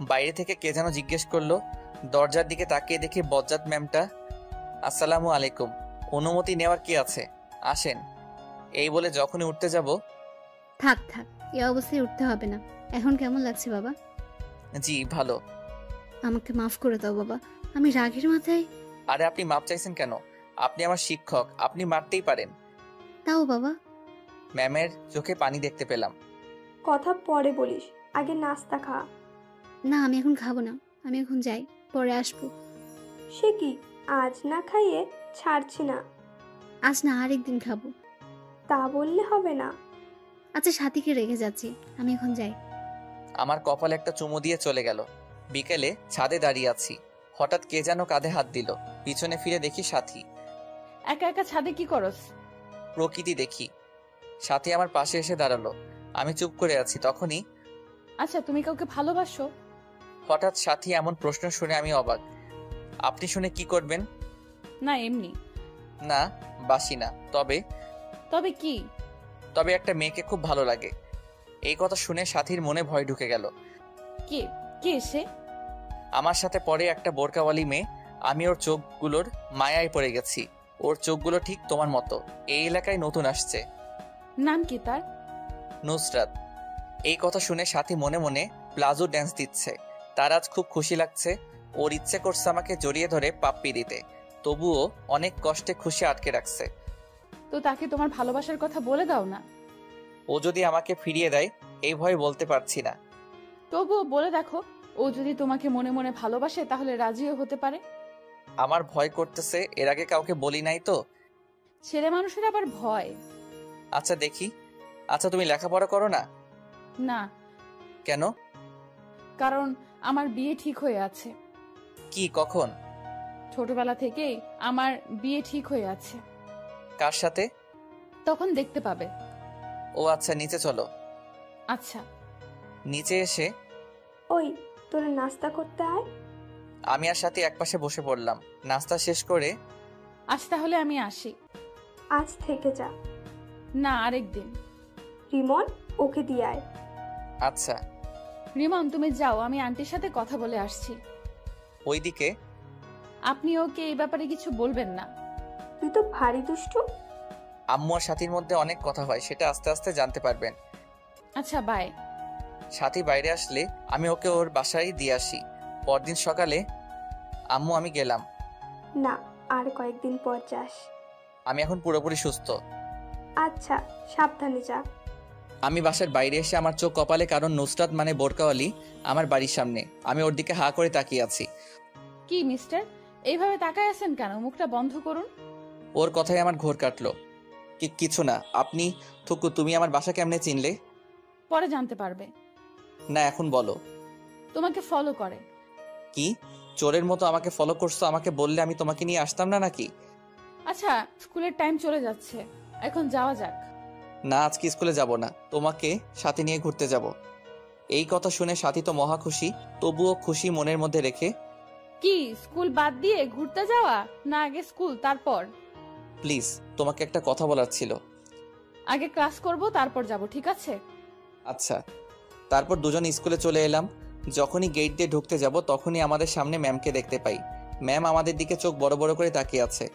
বাইরে থেকে কে যেন জিজ্ঞেস করলো। দরজার দিকে তাকিয়ে দেখি বজ্জাত ম্যামটা। আসসালামু আলাইকুম। অনুমতি নেওয়ার কি আছে, আসেন। এই বলে যখনই উঠতে যাব, থাক থাক, এই অবস্থায় উঠতে হবে না। এখন কেমন লাগছে বাবা? জি ভালো। আমাকে মাফ করে দাও বাবা, আমি রাগের মাথায়। আরে আপনি মাপ চাইছেন কেন? আপনি আমার শিক্ষক, আপনি মারতেই পারেন। তাও বাবা। ম্যামের চোখে পানি দেখতে পেলাম। কথা পরে বলিস, আগে নাস্তা খা। না, আমি এখন খাবো না, আমি এখন যাই, পরে আসবো। সে কি, আজ না খাইয়ে ছাড়ছি না? আজ না, আরেকদিন খাবো। তা বললে হবে না। আচ্ছা, সাথীকে রেখে যাচ্ছি, আমি এখন যাই। আমার কপালে একটা চুমু দিয়ে চলে গেল। বিকেলে ছাদে দাঁড়িয়ে আছি। হঠাৎ কে যেন কাঁধে হাত দিল। পিছনে ফিরে দেখি সাথী। একা একা ছাদে কি করস? প্রকৃতি দেখি। সাথী আমার পাশে এসে দাঁড়ালো। আমি চুপ করে আছি। তখনই আচ্ছা, তুমি কাউকে ভালোবাসো? হঠাৎ সাথী এমন প্রশ্ন শুনে আমি অবাক। আপনি শুনে কি করবেন? না, এমনি। না, বাসি না। তবে কি? তবে একটা মেয়েকে খুব ভালো লাগে। এই কথা শুনে সাথীর মনে ভয় ঢুকে গেল। কে? কে সে? আমার সাথে পরে একটা বোরকাওয়ালি মেয়ে। আমি ওর চোখগুলোর মায়ায় পড়ে গেছি। ওর চোখগুলো ঠিক তোমার মতো। এই এলাকায় নতুন আসছে। নাম কি তার? নুসরাত। এই কথা শুনে সাথী মনে মনে প্লাজো ড্যান্স দিচ্ছে। তার আজ খুব খুশি লাগছে। ওর ইচ্ছে করছে আমাকে জড়িয়ে ধরে পাপ্পি দিতে। তবুও অনেক কষ্টে খুশি আটকে রাখছে। তো তাকে তোমার ভালোবাসার কথা বলে দাও না। ও যদি আমাকে ফিরিয়ে দেয়, এই ভয় বলতে পারছি না। তবুও বলে দেখো, ও যদি তোমাকে মনে মনে ভালোবাসে তাহলে রাজিও হতে পারে। আমার ভয় করতেছে, এর আগে কাউকে বলি নাই তো। ছেলে মানুষের আবার ভয়। আচ্ছা দেখি। আচ্ছা তুমি লেখাপড়া করো না? না। কেন? কারণ আমার বিয়ে ঠিক হয়ে আছে। কি, কখন? ছোটবেলা থেকেই আমার বিয়ে ঠিক হয়ে আছে। কার সাথে? তখন দেখতে পাবে। ও আচ্ছা, নিচে চলো। আচ্ছা। নিচে এসে ওই, তোরা নাস্তা করতে আয়। আমি আর সাথে একপাশে বসে পড়লাম। নাস্তা শেষ করে, আজ তাহলে আমি আসি। আজ থেকে যা। না, আরেকদিন। রিমন, ওকে দিয়ে আয়। আচ্ছা। রিমন, তুমি যাও, আমি আন্টির সাথে কথা বলে আসছি। ওইদিকে আপনি ওকে এই ব্যাপারে কিছু বলবেন না। তুই তো ভারী দুষ্টু। আম্মু আর সাথীর মধ্যে অনেক কথা হয়, সেটা আস্তে আস্তে জানতে পারবেন। আচ্ছা, বাই। সাথী বাইরে আসলে আমি ওকে ওর বাসায় দিয়ে আসি। পরদিন সকালে আম্মু, আমি গেলাম। না, আর কয়েকদিন পর যাস। আমি এখন পুরোপুরি সুস্থ। আচ্ছা, সাবধানে যা। আমি বাসার বাইরে এসে আমার চোখ কপালে, কারণ নুসরাত মানে বোরকাওয়ালি আমার বাড়ির সামনে। আমি ওর দিকে হা করে তাকিয়ে আছি। কি মিস্টার, এইভাবে তাকায় আছেন কেন? মুখটা বন্ধ করুন। ওর কথাই আমার ঘোর কাটলো। কিছু না। আপনি থুকু, তুমি আমার বাসা কেমনে চিনলে? পরে জানতে পারবে। না, এখন বলো। তোমাকে ফলো করে। কি, চোরের মতো আমাকে ফলো করছো? আমাকে বললে আমি তোমাকে নিয়ে আসতাম না নাকি? আচ্ছা, স্কুলের টাইম চলে যাচ্ছে, এখন যাওয়া যাক। না, আজকে স্কুলে যাব না, তোমাকে সাথে নিয়ে ঘুরতে যাব। এই কথা শুনে সাথী তো মহা খুশি। তবুও খুশি মনের মধ্যে রেখে, কি, স্কুল বাদ দিয়ে ঘুরতে যাওয়া? না, আগে স্কুল তারপর। প্লিজ, তোমাকে একটা কথা বলার ছিল। আগে ক্লাস করব, তারপর যাব, ঠিক আছে? আচ্ছা। তারপর দুজন স্কুলে চলে এলাম। যখনই গেট দিয়ে ঢুকতে যাব তখনই আমাদের সামনে ম্যামকে দেখতে পাই। ম্যাম আমাদের দিকে চোখ বড় বড় করে তাকিয়ে আছে।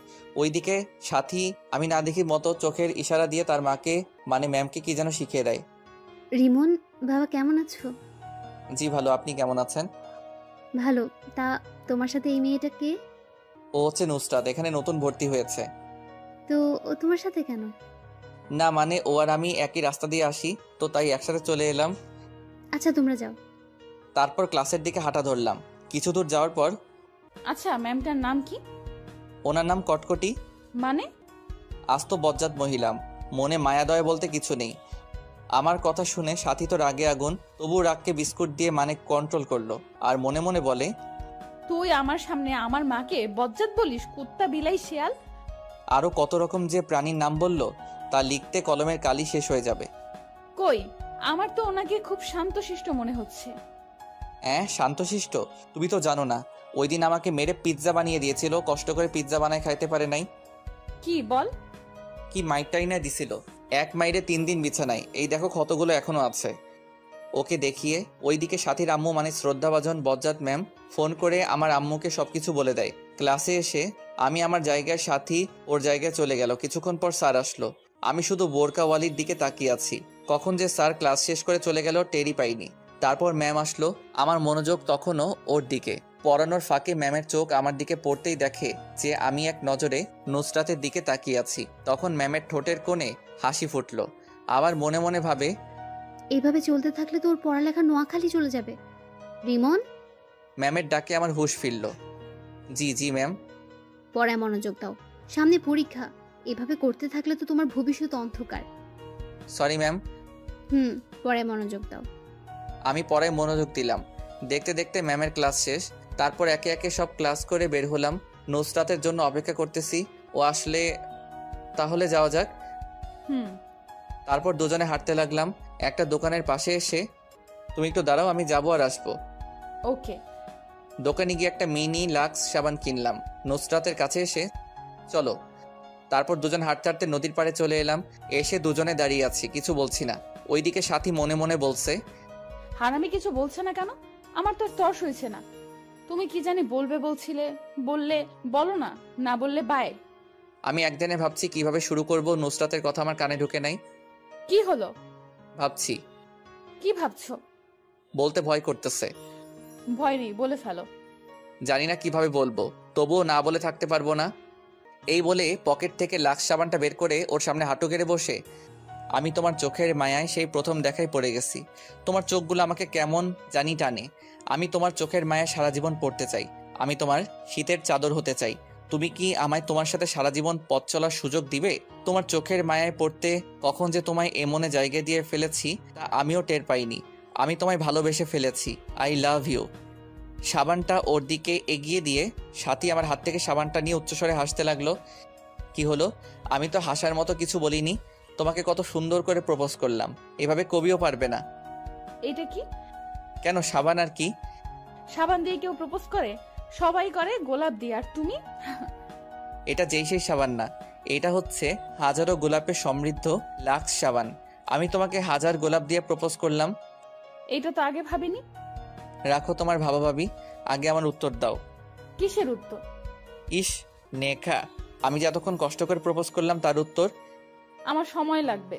ওইদিকে সাথী আমি না দেখি মতো চোখের ইশারা দিয়ে তার মাকে মানে ম্যামকে কি যেন শিখিয়ে দেয়। রিমন, বাবা কেমন আছো? জি ভালো, আপনি কেমন আছেন? ভালো। তা তোমার সাথে এই মেয়েটা কে? ও হচ্ছে নুসরাত, এখানে নতুন ভর্তি হয়েছে। তো ও তোমার সাথে কেন? না মানে ও আর আমি একই রাস্তা দিয়ে আসি, তো তাই একসাথে চলে এলাম। আচ্ছা, তোমরা যাও। তারপর ক্লাসের দিকে হাঁটা ধরলাম। কিছু দূর যাওয়ার পর আচ্ছা, ম্যামটার নাম কি? ওনার নাম কটকটি। মানে? আস্ত বজ্জাত মহিলা, মনে মায়াদয় বলতে কিছু নেই। আমার কথা শুনে সাথী তো রাগে আগুন, তবু রাগকে বিস্কুট দিয়ে মানে কন্ট্রোল করলো আর মনে মনে বলে, তুই আমার সামনে আমার মাকে বজ্জাত বলিস? কুত্তা, বিলাই, শিয়াল। আরও কত রকম যে প্রাণীর নাম বলল তা লিখতে কলমের কালি শেষ হয়ে যাবে। কই, আমার তো ওনাকে খুব শান্তশিষ্ট মনে হচ্ছে। শান্তশিষ্ট? তুমি তো জানো না, ওই দিন আমাকে মেরে পিৎজা বানিয়ে দিয়েছিল, কষ্ট করে পিৎজা বানায় খাইতে পারে নাই। কি বল? কি মাইরটাই না দিছিল, এক মাইরে 3 দিন বিছানায়, এই দেখো ক্ষতগুলো এখনো আছে। ওকে দেখিয়ে ওইদিকে সাথীর আম্মু মানে শ্রদ্ধাভাজন বজ্জাত ম্যাম ফোন করে আমার আম্মুকে সবকিছু বলে দেয়। ক্লাসে এসে আমি আমার জায়গায়, সাথী ওর জায়গায় চলে গেল। কিছুক্ষণ পর স্যার আসলো। আমি শুধু বোরকাওয়ালির দিকে তাকিয়ে আছি। কখন যে স্যার ক্লাস শেষ করে চলে গেল টেরই পাইনি। তারপর ম্যাম আসলো, আমার মনোযোগ তখনও ওর দিকে। পড়ানোর ফাঁকে ম্যামের চোখ আমার দিকে পড়তেই দেখে যে আমি এক নজরে নুসরাতের দিকে তাকিয়ে আছি। তখন ম্যামের ঠোঁটের কোণে হাসি ফুটলো। আবার মনে মনে ভাবে, এইভাবে চলতে থাকলে তো ওর পড়ালেখা নোয়াখালী চলে যাবে। রিমন, ম্যামের ডাকে আমার হুঁশ ফিরল। জি জি ম্যাম। পড়ায় মনোযোগ দাও, সামনে পরীক্ষা। এভাবে করতে থাকলে তো তোমার ভবিষ্যৎ অন্ধকার। Sorry ma'am. পড়ায় মনোযোগ দাও। আমি পড়ায় মনোযোগ দিলাম। দেখতে দেখতে ম্যামের ক্লাস শেষ। তারপর একে একে সব ক্লাস করে বের হলাম। নুসরাতের জন্য অপেক্ষা করতেছি, ও আসলে তাহলে যাওয়া যাক। তারপর দুজনে হাঁটতে লাগলাম। একটা দোকানের পাশে এসে, তুমি একটু দাঁড়াও, আমি যাবো আর আসবো। ওকে। দোকানে গিয়ে একটা মিনি লাক্স সাবান কিনলাম। নুসরাতের কাছে এসে, চলো। তারপর দুজন হাঁটতে হাঁটতে নদীর পাড়ে চলে এলাম। এসে দুজনে দাঁড়িয়ে আছি, কিছু বলছি না। ওইদিকে সাথী মনে মনে বলছে, হারামি কিছু বলছে না কেন? আমার তো তর্স হয়েছে না। তুমি কি জানি বলবে বলছিলে, বললে বলো না, না বললে বাই। আমি একদিনে ভাবছি কিভাবে শুরু করব। নুসরাতের কথা আমার কানে ঢুকে নাই। কি হলো? ভাবছি। কি ভাবছো? বলতে ভয় করতেছে। ভয় নেই, বলে ফেলো। জানি না কিভাবে বলবো, তবুও না বলে থাকতে পারবো না। এই বলে পকেট থেকে লাক্স সাবানটা বের করে ওর সামনে হাঁটু গেড়ে বসে, আমি তোমার চোখের মায়ায় সেই প্রথম দেখায় পড়ে গেছি। তোমার চোখগুলো আমাকে কেমন জানি টানে। আমি তোমার চোখের মায়ায় সারা জীবন পড়তে চাই। আমি তোমার শীতের চাদর হতে চাই। তুমি কি আমায় তোমার সাথে সারা জীবন পথ চলার সুযোগ দিবে? তোমার চোখের মায়ায় পড়তে কখন যে তোমায় এমনে জায়গায় দিয়ে ফেলেছি তা আমিও টের পাইনি। আমি তোমায় ভালোবেসে ফেলেছি। I love you. সাবানটা ওর দিকে এগিয়ে দিয়ে সাথী আমার হাত থেকে সাবানটা নিয়ে উচ্চস্বরে হাসতে লাগলো। কি হলো? আমি তো হাসার মতো কিছু বলিনি। তোমাকে কত সুন্দর করে প্রপোজ করলাম, এভাবে কবিও পারবে না। এটা কি? কেন, সাবান আর কি? সাবান দিয়ে কেউ প্রপোজ করে? সবাই করে গোলাপ দিয়ে, আর তুমি? এটা যেই সেই সাবান না, এটা হচ্ছে হাজারো গোলাপে সমৃদ্ধ লাক্স সাবান। আমি তোমাকে হাজার গোলাপ দিয়ে প্রপোজ করলাম। এটা তো আগে ভাবিনি। রাখো তোমার ভাবা ভাবি, আগে আমার উত্তর দাও। কিসের উত্তর? ইস নেখা, আমি যে এতক্ষণ কষ্ট করে প্রপোজ করলাম তার উত্তর। আমার সময় লাগবে।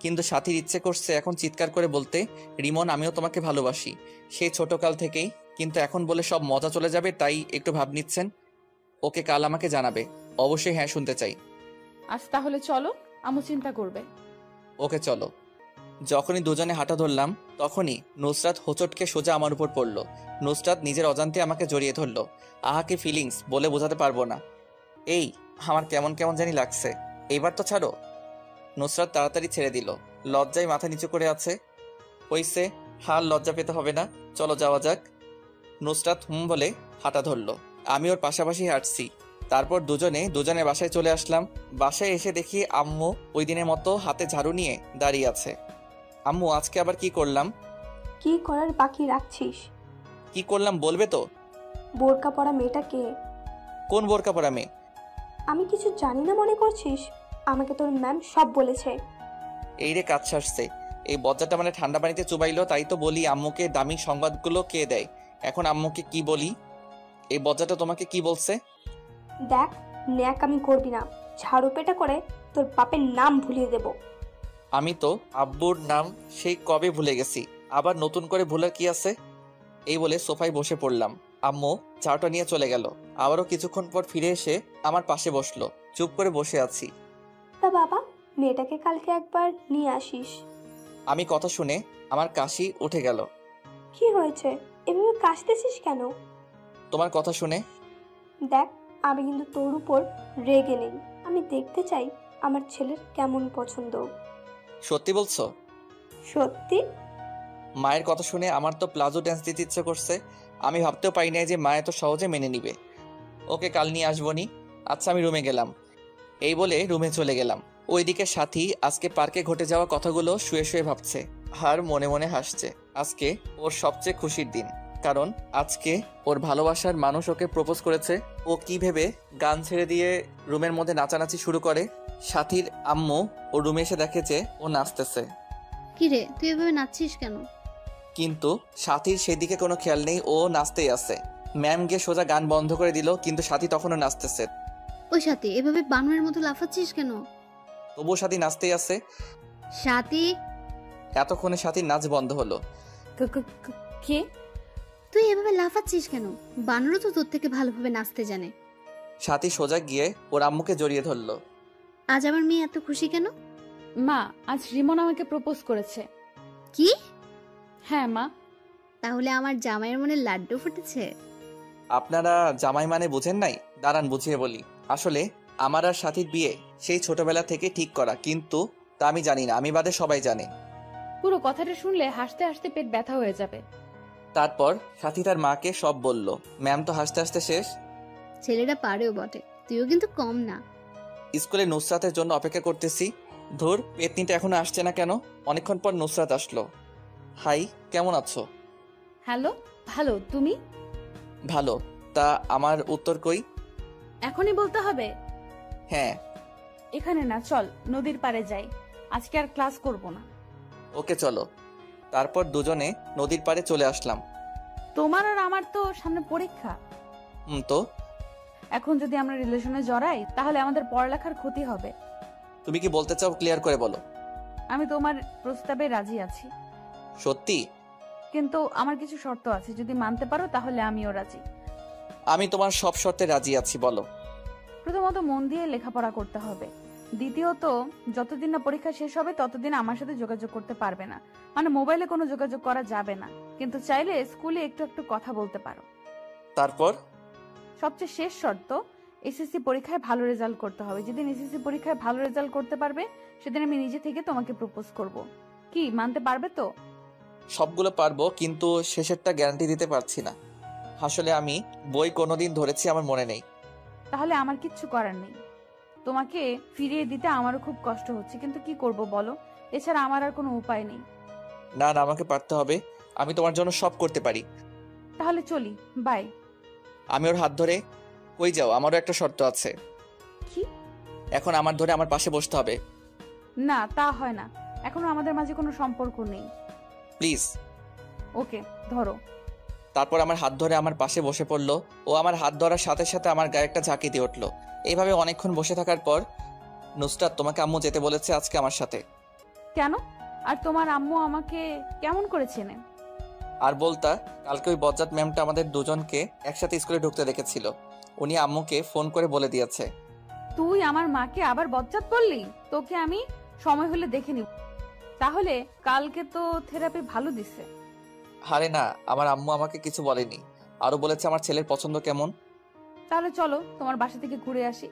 কিন্তু সাথীর ইচ্ছে করছে এখন চিৎকার করে বলতে, রিমন আমিও তোমাকে ভালোবাসি, সেই ছোটকাল থেকেই। কিন্তু এখন বলে সব মজা চলে যাবে, তাই একটু ভাব নিচ্ছেন। ওকে কাল আমাকে জানাবে। অবশ্যই হ্যাঁ শুনতে চাই। আজ তাহলে চলো, আমু চিন্তা করবে। ওকে চলো। যখনই দুজনে হাঁটা ধরলাম তখনই নুসরাত হোঁচটকে সোজা আমার উপর পড়লো। নুসরাত নিজের অজান্তে আমাকে জড়িয়ে ধরলো। আহাকে ফিলিংস বলে বোঝাতে পারবো না। এই আমার কেমন কেমন জানি লাগছে, এইবার তো ছাড়ো। নুসরাত তাড়াতাড়ি ছেড়ে দিল। লজ্জায় মাথা নিচু করে আছে। হইছে, হাল লজ্জা পেতে হবে না, চলো যাওয়া যাক। নুসরাত বলে হাঁটা ধরলো। আমি ওর পাশাপাশি হাঁটছি। তারপর দুজনে বাসায় চলে আসলাম। বাসায় এসে দেখি আম্মু ওই দিনের মতো হাতে ঝাড়ু নিয়ে দাঁড়িয়ে আছে। আম্মু আজকে আবার কি করলাম? কি করার বাকি রাখছিস? কি করলাম বলবে তো? বোরকা পরা মেয়েটা কে? কোন বোরকা পরা মেয়ে? আমি কিছু জানি না মনে করছিস? আমাকে তোর ম্যাম সব বলেছে। এই রে কাজ সারছে, এই বজ্জাটা মানে ঠান্ডা পানিতে চুবাইলো, তাই তো বলি আম্মুকে দামি সংবাদগুলো কে দেয়। এখন আম্মুকে কি বলি? এই বজ্জাটা তোমাকে কি বলছে? দেখ, ন্যাকামি করবি না, ঝাড়ু পেটা করে তোর বাপের নাম ভুলিয়ে দেব। আমি তো আব্বুর নাম সেই কবে ভুলে গেছি, আবার নতুন করে ভুলার কি আছে? এই বলে সোফায় বসে পড়লাম। আম্মু চাটা নিয়ে চলে গেল। আবারও কিছুক্ষণ পর ফিরে এসে আমার পাশে বসলো। চুপ করে বসে আছি। তা বাবা, মেয়েটাকে কালকে একবার নিয়ে আসিস। আমি কথা শুনে আমার কাশি উঠে গেল। কি হয়েছে, এভাবে কাশতেছিস কেন? তোমার কথা শুনে। দেখ, আমি কিন্তু তোর উপর রেগে নেই। আমি দেখতে চাই আমার ছেলের কেমন পছন্দ। সত্যি বলছো? সত্যি। মায়ের কথা শুনে আমার তো প্লাজো ড্যান্স দিতে ইচ্ছে করছে। আমি ভাবতেও পারি নাই যে মা এত সহজে মেনে নিবে। ওকে কাল নিয়ে আসবনি। আচ্ছা, আমি রুমে গেলাম। এই বলে রুমে চলে গেলাম। ওইদিকে সাথী আজকে পার্কে ঘটে যাওয়া কথাগুলো শুয়ে শুয়ে ভাবছে আর মনে মনে হাসছে। আজকে ওর সবচেয়ে খুশির দিন, কারণ আজকে ওর ভালোবাসার মানুষ ওকে প্রপোজ করেছে। ও কি ভেবে গান ছেড়ে দিয়ে রুমের মধ্যে নাচানাচি শুরু করে। সাথীর আম্মু ও রুমে এসে দেখে যে ও নাচতেছে। কি রে, তুই এভাবে নাচছিস কেন? কিন্তু সাথীর সেদিকে কোনো খেয়াল নেই, ও নাচতেই আছে। ম্যাম গিয়ে সোজা গান বন্ধ করে দিল, কিন্তু সাথী তখনও নাচতেছে। ওই সাথী, এভাবে বানরের মতো লাফাচ্ছিস কেন? তবুও সাথী নাচতেই আছে। সাথী, এতক্ষণে সাথীর নাচ বন্ধ হলো। কে? তুই এভাবে লাফাচ্ছিস কেন? বানরও তো তোর থেকে ভালোভাবে নাচতে জানে। সাথী সোজা গিয়ে ওর আম্মুকে জড়িয়ে ধরলো। আজ আমার মেয়ে এত খুশি কেন? মা, আজ রিমন আমাকে প্রপোজ করেছে। কি? হ্যাঁ মা। তাহলে আমার জামাইয়ের মনে লাড্ডু ফুটেছে? আপনারা জামাই মানে বুঝেন নাই? দাঁড়ান বুঝিয়ে বলি। আসলে আমার আর সাথীর বিয়ে সেই ছোটবেলা থেকে ঠিক করা, কিন্তু তা আমি জানি না, আমি বাদে সবাই জানে। পুরো কথাটা শুনলে হাসতে হাসতে পেট ব্যথা হয়ে যাবে। তারপর সাথী তার মাকে সব বলল। ম্যাম তো হাসতে হাসতে শেষ। ছেলেটা পারেও বটে, তুইও কিন্তু কম না। স্কুলে নুসরাতের জন্য অপেক্ষা করতেছি। ধুর, পেতনিটা এখনো আসছে না কেন? অনেকক্ষণ পর নুসরাত আসলো। হাই, কেমন আছো? হ্যালো, ভালো। তুমি? ভালো। তা আমার উত্তর কই? এখনই বলতে হবে? হ্যাঁ। এখানে না, চল নদীর পাড়ে যাই। আজকে আর ক্লাস করব না। ওকে চলো। তারপর দুজনে নদীর পাড়ে চলে আসলাম। তোমার আর আমার তো সামনে পরীক্ষা। তো এখন যদি আমরা রিলেশনে জড়াই তাহলে আমাদের পড়ালেখার ক্ষতি হবে। তুমি কি বলতে চাও ক্লিয়ার করে বলো। আমি তোমার প্রস্তাবে রাজি আছি, সত্যি? কিন্তু আমার কিছু শর্ত আছে, যদি মানতে পারো তাহলে আমিও রাজি। আমি তোমার সব শর্তে রাজি আছি, বলো। প্রথমত মন দিয়ে লেখাপড়া করতে হবে। দ্বিতীয়ত, যতদিন না পরীক্ষা শেষ হবে ততদিন আমার সাথে যোগাযোগ করতে পারবে না, মানে মোবাইলে কোনো যোগাযোগ করা যাবে না, কিন্তু চাইলে স্কুলে একটু একটু কথা বলতে পারো। তারপর? সবচেয়ে শেষ শর্ত, এসএসসি পরীক্ষায় ভালো রেজাল্ট করতে হবে। যেদিন এসএসসি পরীক্ষায় ভালো রেজাল্ট করতে পারবে সেদিন আমি নিজে থেকে তোমাকে প্রপোজ করব। কি, মানতে পারবে তো? সবগুলো পারবো, কিন্তু শেষেরটা গ্যারান্টি দিতে পারছি না। আসলে আমি বই কোনোদিন ধরেছি আমার মনে নেই। তাহলে আমার কিচ্ছু করার নেই। তোমাকে ফিরিয়ে দিতে আমারও খুব কষ্ট হচ্ছে, কিন্তু কি করব বলো, এছাড়া আমার আর কোনো উপায় নেই। না না, আমাকে পারতে হবে। আমি তোমার জন্য সব করতে পারি। তাহলে চলি, বাই। আমি ওর হাত ধরে। কই যাও? আমারও একটা শর্ত আছে। কি? এখন আমার ধরে আমার পাশে বসতে হবে। না, তা হয় না, এখনো আমাদের মাঝে কোনো সম্পর্ক নেই। প্লিজ। ওকে, ধরো। তারপর আমার হাত ধরে আমার পাশে বসে পড়লো। ও আমার হাত ধরার সাথে সাথে আমার গায়ে একটা ঝাঁকি দিয়ে উঠলো। এইভাবে অনেকক্ষণ বসে থাকার পর, নুসরাত, তোমাকে আম্মু যেতে বলেছে আজকে আমার সাথে। কেন? আর তোমার আম্মু আমাকে কেমন করে চেনে? আর বলতা, কালকে ওই বজ্জাত ম্যামটা আমাদের দুজনকে একসাথে স্কুলে ঢুকতে দেখেছিল। উনি আম্মুকে ফোন করে বলে দিয়েছে। তুই আমার মাকে আবার বজ্জাত বললি? তোকে আমি সময় হলে দেখে নিব। তাহলে কালকে তো থেরাপি ভালো দিছে। আরে না, আমার আম্মু আমাকে কিছু বলেনি। আরো বলেছে আমার ছেলের পছন্দ কেমন। তাহলে চলো তোমার বাসা থেকে ঘুরে আসি।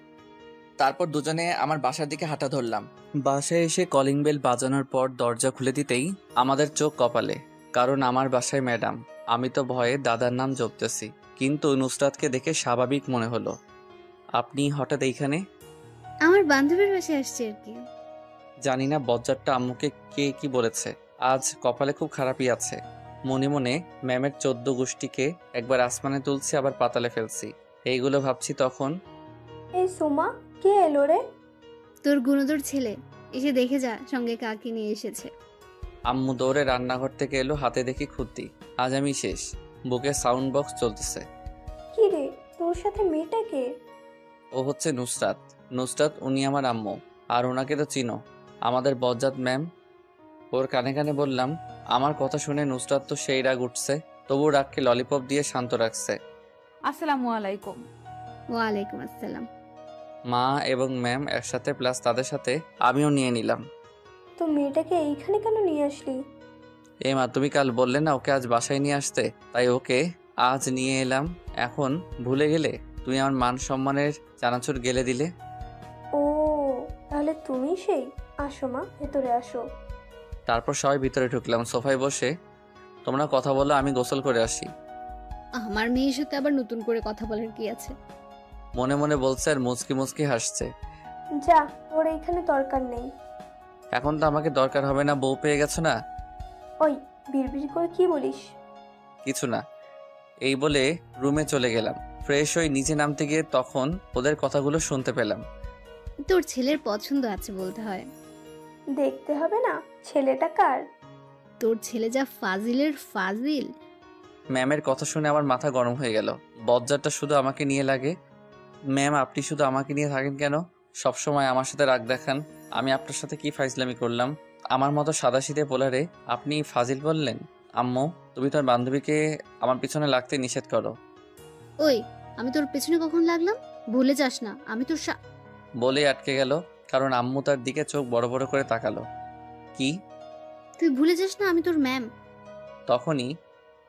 তারপর দুজনে আমার বাসার দিকে হাঁটা ধরলাম। বাসায় এসে কলিং বেল বাজানোর পর দরজা খুলে দিতেই আমাদের চোখ কপালে, কারণ আমার বাসায় ম্যাডাম। আমি তো ভয়ে দাদার নাম জপতেছি, কিন্তু নুসরাতকে দেখে স্বাভাবিক মনে হলো। আপনি হঠাৎ এইখানে? আমার বান্ধবীর বাসায় আসছে আর কি। জানি না বজ্জাতটা আম্মুকে কে কি বলেছে। আজ কপালে খুব খারাপই আছে। মনে মনে ম্যামের 14 গোষ্ঠীকে একবার আসমানে তুলছি, আবার পাতালে ফেলছি, এইগুলো ভাবছি। তখন এই সোমা, কে এলো রে? তোর গুণধর ছেলে, এসে দেখে যা সঙ্গে কাকে নিয়ে এসেছে। আম্মু দৌড়ে রান্নাঘর থেকে এলো, হাতে দেখি খুদ্দি। আজ আমি শেষ। বুকে সাউন্ড বক্স চলতেছে। কি রে, তোর সাথে মেয়েটা কে? ও হচ্ছে নুসরাত। নুসরাত উনি আমার আম্মু। আর ওনাকে তো চিনো, আমাদের বজ্জাত ম্যাম। ওর কানে কানে বললাম। আমার কথা শুনে নুসরাত তো সেই রাগ উঠছে, তবু রাগকে ললিপপ দিয়ে শান্ত রাখছে। আসসালামু আলাইকুম। ওয়ালাইকুম আসসালাম। মা এবং ম্যাম একসাথে, প্লাস তাদের সাথে আমিও নিয়ে নিলাম। তো মেয়েটাকে এইখানে কেন নিয়ে আসলি? এ মা, তুমি কাল বললে না ওকে আজ বাসায় নিয়ে আসতে, তাই ওকে আজ নিয়ে এলাম। এখন ভুলে গেলে? তুমি আমার মান সম্মানের চানাচুর গেলে দিলে। ও, তাহলে তুমি সেই। আসো মা, ভেতরে আসো। তারপর সবাই ভিতরে ঢুকলাম। সোফায় বসে তোমরা কথা বলো, আমি গোসল করে আসি। আমার মেয়ের সাথে আবার নতুন করে কথা বলার কি আছে? মনে মনে বলছে আর মুচকি মুচকি হাসছে। যা, ওর এইখানে দরকার নেই। এখন তো আমাকে দরকার হবে না, বউ পেয়ে গেছো না। ওই, বিড়বিড় করে কি বলিস? কিছু না, এই বলে রুমে চলে গেলাম। ফ্রেশ হয়ে নিচে নামতে গিয়ে তখন ওদের কথাগুলো শুনতে পেলাম। তোর ছেলের পছন্দ আছে বলতে হয়। দেখতে হবে না ছেলেটা কার? তোর ছেলে যা ফাজিলের ফাজিল। ম্যামের কথা শুনে আমার মাথা গরম হয়ে গেল। বজ্জারটা শুধু আমাকে নিয়ে লাগে। ম্যাম, আপনি শুধু আমাকে নিয়ে থাকেন কেন? সবসময় আমার সাথে রাগ দেখান। আমি আপনার সাথে কি ফাইজলামি করলাম? আমার মতো সাদাসিধে পোলারে আপনি ফাজিল বললেন? আম্মু, তুমি তোর বান্ধবীকে আমার পিছনে লাগতে নিষেধ করো। ওই, আমি তোর পেছনে কখন লাগলাম? ভুলে যাস না আমি তোর বলে আটকে গেল, কারণ আম্মু তার দিকে চোখ বড় বড় করে তাকালো। কি? তুই ভুলে যাস না আমি তোর ম্যাম। তখনই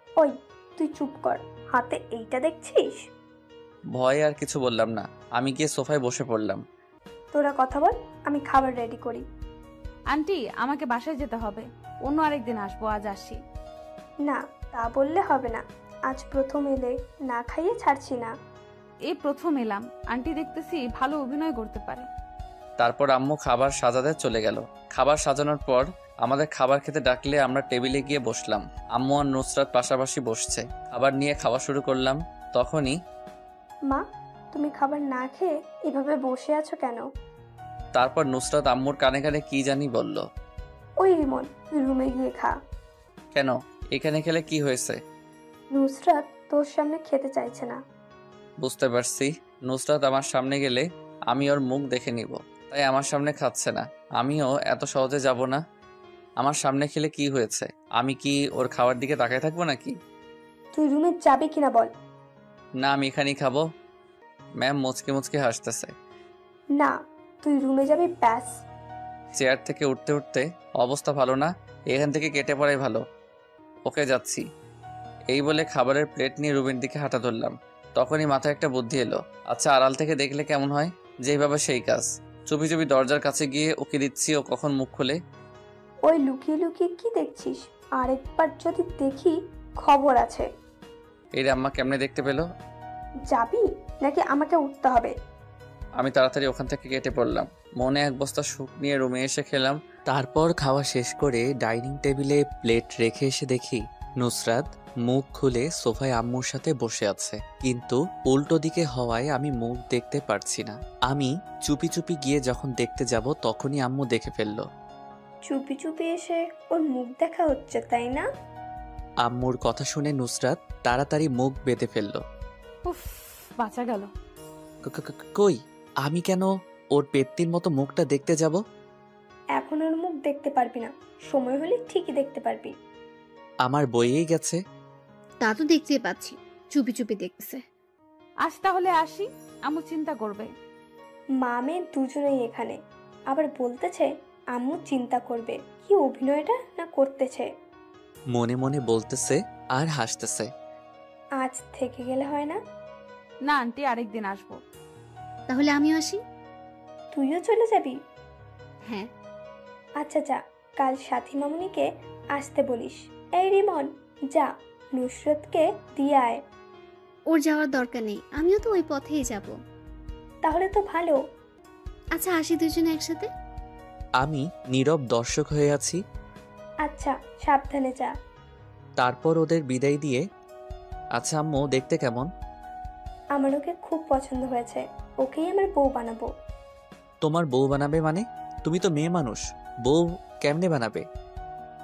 ওই, তুই চুপ কর। হাতে এইটা দেখছিস? ভয়ে আর কিছু বললাম না। আমি গিয়ে সোফায় বসে পড়লাম। তোরা কথা বল, আমি খাবার রেডি করি। আন্টি, আমাকে বাসায় যেতে হবে। অন্য আরেকদিন আসবো, আজ আসি। না, তা বললে হবে না। আজ প্রথম এলে, না খাইয়ে ছাড়ছি না। এই প্রথম এলাম, আন্টি দেখতেছি ভালো অভিনয় করতে পারে। তারপর আম্মু খাবার সাজাতে চলে গেল। খাবার সাজানোর পর আমাদের খাবার খেতে ডাকলে আমরা টেবিলে গিয়ে বসলাম। আম্মু আর নুসরাত পাশাপাশি বসছে। খাবার নিয়ে খাওয়া শুরু করলাম। তখনই মা, তুমি খাবার না খেয়ে এভাবে বসে আছো কেন? তারপর নুসরাত আম্মুর কানে কানে কি জানি বলল। ওই রিমন, তুই রুমে গিয়ে খা। কেন? এখানে খেলে কি হয়েছে? নুসরাত তোর সামনে খেতে চাইছে না। বুঝতে পারছি। নুসরাত আমার সামনে গেলে আমি ওর মুখ দেখে নিব, তাই আমার সামনে খাচ্ছে না। আমিও এত সহজে যাব না। আমার সামনে খেলে কি হয়েছে? আমি কি ওর খাওয়ার দিকে তাকায় থাকবো নাকি? তুই রুমে যাবে কিনা বল। না, আমি এখানেই খাবো। ম্যাম মুচকে মুচকে হাসতেছে। না, তুই রুমে যাবি ব্যাস। চেয়ার থেকে উঠতে উঠতে অবস্থা ভালো না, এখান থেকে কেটে পড়াই ভালো। ওকে, যাচ্ছি। এই বলে খাবারের প্লেট নিয়ে রুমের দিকে হাঁটা ধরলাম। তখনই মাথায় একটা বুদ্ধি এলো। আচ্ছা, আড়াল থেকে দেখলে কেমন হয়? যেইভাবে সেই কাজ। চুপি চুপি দরজার কাছে গিয়ে ওকে দিচ্ছি, ও কখন মুখ খোলে। ওই লুকিয়ে লুকিয়ে কি দেখছিস? আরেকবার যদি দেখি খবর আছে। এই আম্মা কেমনে দেখতে পেলো? যাবি নাকি আমাকে উঠতে হবে? আমি তাড়াতাড়ি ওখান থেকে কেটে পড়লাম। মনে এক বস্তা সুখ নিয়ে রুমে এসে খেলাম। তারপর খাওয়া শেষ করে ডাইনিং টেবিলে প্লেট রেখে এসে দেখি নুসরাত মুখ খুলে সোফায় আম্মুর সাথে বসে আছে, কিন্তু উল্টো দিকে হওয়ায় আমি মুখ দেখতে পারছি না। আমি চুপি চুপি গিয়ে যখন দেখতে যাব তখনই আম্মু দেখে ফেললো। চুপি চুপি এসে ওর মুখ দেখা হচ্ছে, তাই না? আম্মুর কথা শুনে নুসরাত তাড়াতাড়ি মুখ বেঁধে ফেললো। উফ, বাঁচা গেল। কই, আমি কেন ওর পেত্তির মতো মুখটা দেখতে যাব? এখন ওর মুখ দেখতে পারবি না, সময় হলে ঠিকই দেখতে পারবি। আমার বইয়েই গেছে। তা তো দেখতেই পাচ্ছি, চুপি চুপি দেখতেছে। আজ তাহলে আসি, আম্মু চিন্তা করবে। মা মেয়ে দুজনেই এখানে, আবার বলতেছে আম্মু চিন্তা করবে। কি অভিনয়টা না করতেছে। মনে মনে বলতেছে আর হাসতেছে। আজ থেকে গেলে হয় না? না আন্টি, আরেকদিন আসবো। তাহলে আমিও আসি। তুইও চলে যাবি? হ্যাঁ। আচ্ছা যা, কাল সাথী মামুনিকে আসতে বলিস। এই রিমন, যা নুসরতকে দিয়ে আয়। ওর যাওয়ার দরকার নেই, আমিও তো ওই পথেই যাব। তাহলে তো ভালো। আচ্ছা, আসি দুজনে একসাথে। আমি নীরব দর্শক হয়ে আছি। আচ্ছা, সাবধানে যা। তারপর ওদের বিদায় দিয়ে, আচ্ছা আম্মু দেখতে কেমন? আমার ওকে খুব পছন্দ হয়েছে, ওকেই আমার বউ বানাবো। তোমার বউ বানাবে মানে? তুমি তো মেয়ে মানুষ, বউ কেমনে বানাবে?